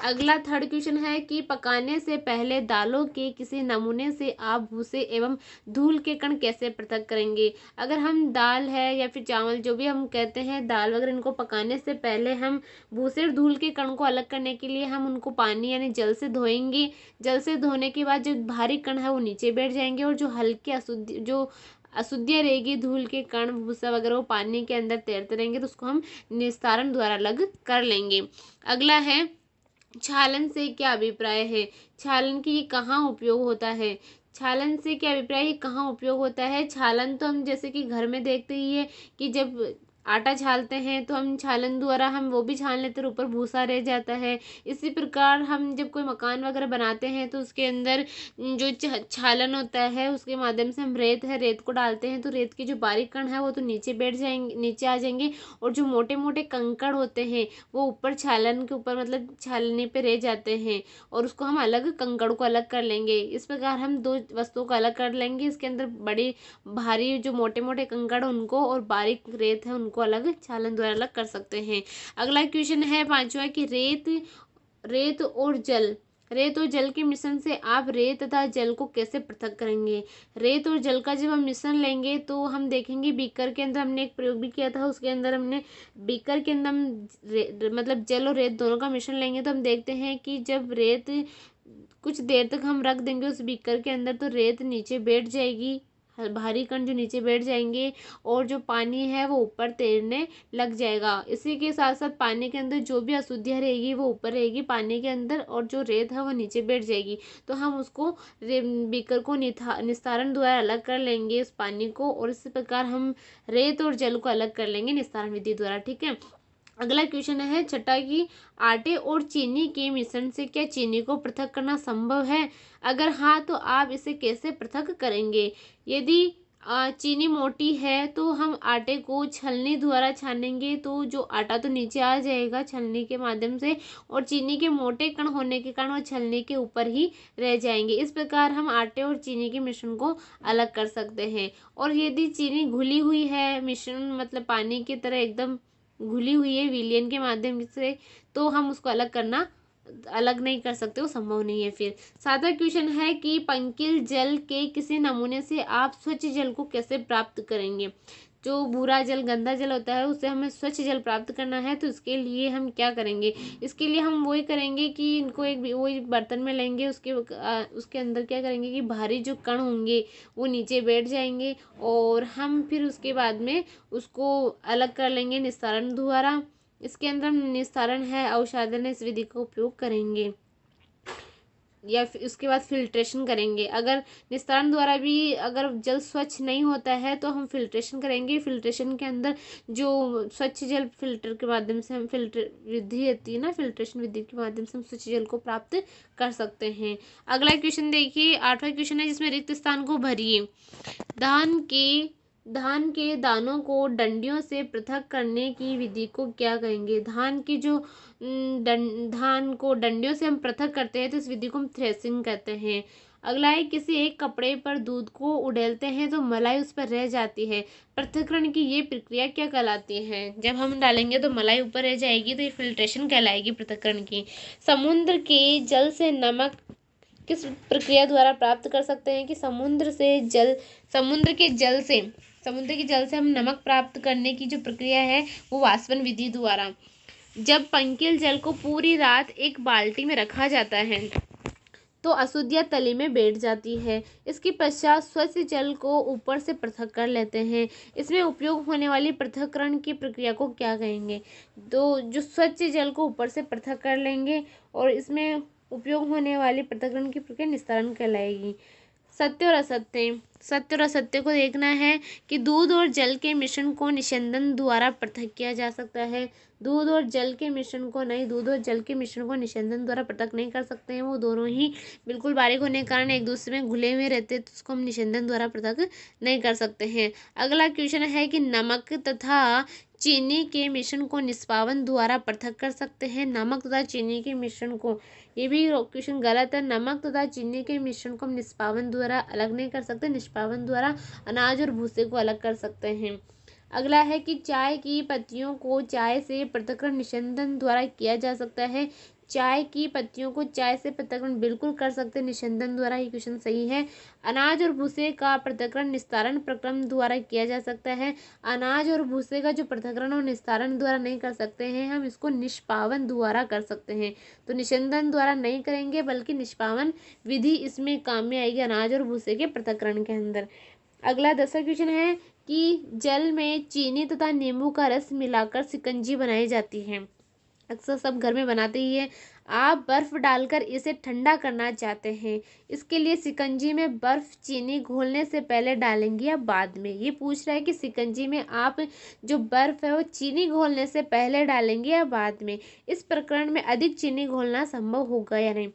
अगला थर्ड क्वेश्चन है कि पकाने से पहले दालों के किसी नमूने से आप भूसे एवं धूल के कण कैसे पृथक करेंगे। अगर हम दाल है या फिर चावल जो भी हम कहते हैं दाल वगैरह, इनको पकाने से पहले हम भूसे और धूल के कण को अलग करने के लिए हम उनको पानी यानी जल से धोएंगे। जल से धोने के बाद जो भारी कण है वो नीचे बैठ जाएंगे और जो हल्के अशुद्धियाँ रहेगी, धूल के कण भूसा वगैरह, वो पानी के अंदर तैरते रहेंगे, तो उसको हम निस्तारण द्वारा अलग कर लेंगे। अगला है, छालन से क्या अभिप्राय है। छालन की कहाँ उपयोग होता है। छालन से क्या अभिप्राय है, कहाँ उपयोग होता है। छालन तो हम जैसे कि घर में देखते ही है कि जब आटा छालते हैं तो हम छालन द्वारा हम वो भी छान लेते हैं, ऊपर भूसा रह जाता है। इसी प्रकार हम जब कोई मकान वगैरह बनाते हैं तो उसके अंदर जो छालन होता है उसके माध्यम से हम रेत को डालते हैं, तो रेत के जो बारीक कण है वो तो नीचे बैठ जाएंगे, नीचे आ जाएंगे, और जो मोटे मोटे कंकड़ होते हैं वो ऊपर छालन के ऊपर मतलब छालने पे रह जाते हैं और उसको हम अलग कंकड़ को अलग कर लेंगे। इस प्रकार हम दो वस्तुओं को अलग कर लेंगे। इसके अंदर बड़ी भारी जो मोटे मोटे कंकड़ उनको और बारीक रेत है उनको अलग छालन द्वारा अलग कर सकते हैं। अगला क्वेश्चन है पांचवा कि रेत और जल के मिश्रण से आप रेत तथा जल को कैसे पृथक करेंगे। रेत और जल का जब हम मिश्रण लेंगे तो हम देखेंगे बीकर के अंदर हमने एक प्रयोग भी किया था, उसके अंदर हमने बीकर के अंदर हम मतलब जल और रेत दोनों का मिश्रण लेंगे तो हम देखते हैं कि जब रेत कुछ देर तक हम रख देंगे उस बीकर के अंदर तो रेत नीचे बैठ जाएगी, भारी कण जो नीचे बैठ जाएंगे और जो पानी है वो ऊपर तैरने लग जाएगा। इसी के साथ साथ पानी के अंदर जो भी अशुद्धियाँ रहेगी वो ऊपर रहेगी पानी के अंदर और जो रेत है वो नीचे बैठ जाएगी। तो हम उसको बीकर को निस्तारण द्वारा अलग कर लेंगे उस पानी को, और इस प्रकार हम रेत और जल को अलग कर लेंगे निस्तारण विधि द्वारा। ठीक है। अगला क्वेश्चन है छठा की आटे और चीनी के मिश्रण से क्या चीनी को पृथक करना संभव है। अगर हाँ तो आप इसे कैसे पृथक करेंगे। यदि चीनी मोटी है तो हम आटे को छलनी द्वारा छानेंगे तो जो आटा तो नीचे आ जाएगा छलनी के माध्यम से, और चीनी के मोटे कण होने के कारण वो छलनी के ऊपर ही रह जाएंगे। इस प्रकार हम आटे और चीनी के मिश्रण को अलग कर सकते हैं। और यदि चीनी घुली हुई है, मिश्रण मतलब पानी की तरह एकदम घुली हुई है विलयन के माध्यम से, तो हम उसको अलग नहीं कर सकते, वो संभव नहीं है। फिर 7वां क्वेश्चन है कि पंकिल जल के किसी नमूने से आप स्वच्छ जल को कैसे प्राप्त करेंगे। जो बुरा जल, गंदा जल होता है, उससे हमें स्वच्छ जल प्राप्त करना है, तो इसके लिए हम क्या करेंगे। इसके लिए हम वही करेंगे कि इनको वही बर्तन में लेंगे, उसके अंदर क्या करेंगे कि भारी जो कण होंगे वो नीचे बैठ जाएंगे, और हम फिर उसके बाद में उसको अलग कर लेंगे निस्तारण द्वारा। इसके अंदर निस्तारण है अवसादन, इस विधि का उपयोग करेंगे, या फिर उसके बाद फिल्ट्रेशन करेंगे। अगर निस्तारण द्वारा भी अगर जल स्वच्छ नहीं होता है तो हम फिल्ट्रेशन करेंगे। फिल्ट्रेशन के अंदर जो स्वच्छ जल फिल्टर के माध्यम से हम फिल्टर विधि होती है ना, फिल्ट्रेशन विधि के माध्यम से हम स्वच्छ जल को प्राप्त कर सकते हैं। अगला क्वेश्चन देखिए, 8वां क्वेश्चन है जिसमें रिक्त स्थान को भरिए। धान के दानों को डंडियों से पृथक करने की विधि को क्या कहेंगे। धान को डंडियों से हम पृथक करते हैं तो इस विधि को हम थ्रेसिंग कहते हैं। अगला है, किसी एक कपड़े पर दूध को उड़ेलते हैं तो मलाई उस पर रह जाती है, पृथक्करण की ये प्रक्रिया क्या कहलाती है। जब हम डालेंगे तो मलाई ऊपर रह जाएगी, तो ये फिल्ट्रेशन कहलाएगी पृथक्करण की। समुद्र के जल से नमक किस प्रक्रिया द्वारा प्राप्त कर सकते हैं कि समुद्र के जल से हम नमक प्राप्त करने की जो प्रक्रिया है वो वाष्पन विधि द्वारा। जब पंकिल जल को पूरी रात एक बाल्टी में रखा जाता है तो अशुद्धियाँ तली में बैठ जाती है। इसके पश्चात स्वच्छ जल को ऊपर से पृथक कर लेते हैं। इसमें उपयोग होने वाली पृथक्करण की प्रक्रिया को क्या कहेंगे। तो जो स्वच्छ जल को ऊपर से पृथक कर लेंगे और इसमें उपयोग होने वाली पृथक्करण की प्रक्रिया निस्तारण कहलाएगी। सत्य और असत्य को देखना है कि दूध और जल के मिश्रण को निस्यंदन द्वारा पृथक किया जा सकता है। दूध और जल के मिश्रण को निस्यंदन द्वारा पृथक नहीं कर सकते हैं, वो दोनों ही बिल्कुल बारीक होने के कारण एक दूसरे में घुले हुए रहते हैं, तो उसको हम निस्यंदन द्वारा पृथक नहीं कर सकते हैं। अगला क्वेश्चन है कि नमक तथा चीनी के मिश्रण को निष्पावन द्वारा पृथक कर सकते हैं। नमक तथा चीनी के मिश्रण को, ये भी क्वेश्चन गलत है। नमक तथा चीनी के मिश्रण को हम निष्पावन द्वारा अलग नहीं कर सकते, निष्पावन द्वारा अनाज और भूसे को अलग कर सकते हैं। अगला है कि चाय की पत्तियों को चाय से पृथक्करण निस्यंदन द्वारा किया जा सकता है। चाय की पत्तियों को चाय से पृथक्करण बिल्कुल कर सकते हैं निस्यंदन द्वारा, ये क्वेश्चन सही है। अनाज और भूसे का पृथक्करण निस्तारण प्रक्रम द्वारा किया जा सकता है। अनाज और भूसे का जो पृथक्करण और निस्तारण द्वारा नहीं कर सकते हैं, हम इसको निष्पावन द्वारा कर सकते हैं। तो निस्यंदन द्वारा नहीं करेंगे बल्कि निष्पावन विधि इसमें काम में आएगी अनाज और भूसे के पृथक्करण के अंदर। अगला 10वां क्वेश्चन है कि जल में चीनी तथा नींबू का रस मिलाकर शिकंजी बनाई जाती है। अक्सर सब घर में बनाते ही है। आप बर्फ डालकर इसे ठंडा करना चाहते हैं, इसके लिए शिकंजी में बर्फ चीनी घोलने से पहले डालेंगे या बाद में। ये पूछ रहा है कि शिकंजी में आप जो बर्फ है वो चीनी घोलने से पहले डालेंगे या बाद में। इस प्रकरण में अधिक चीनी घोलना संभव होगा या नहीं।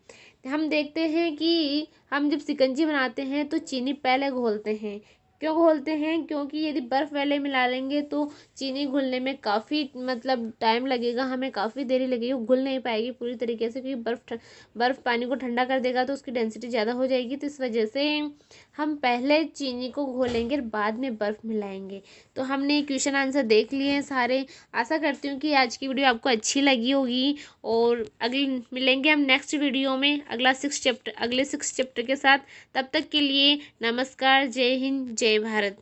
हम देखते हैं कि हम जब शिकंजी बनाते हैं तो चीनी पहले घोलते हैं। क्यों घोलते हैं? क्योंकि यदि बर्फ़ पहले मिला लेंगे तो चीनी घुलने में काफ़ी मतलब टाइम लगेगा, हमें काफ़ी देरी लगेगी, वो घुल नहीं पाएगी पूरी तरीके से, क्योंकि बर्फ़ पानी को ठंडा कर देगा तो उसकी डेंसिटी ज़्यादा हो जाएगी। तो इस वजह से हम पहले चीनी को घोलेंगे और बाद में बर्फ़ मिलाएंगे। तो हमने क्वेश्चन आंसर देख लिए हैं सारे। आशा करती हूँ कि आज की वीडियो आपको अच्छी लगी होगी, और अगले मिलेंगे हम नेक्स्ट वीडियो में अगले 6 चैप्टर के साथ। तब तक के लिए नमस्कार, जय हिंद, जय भारत।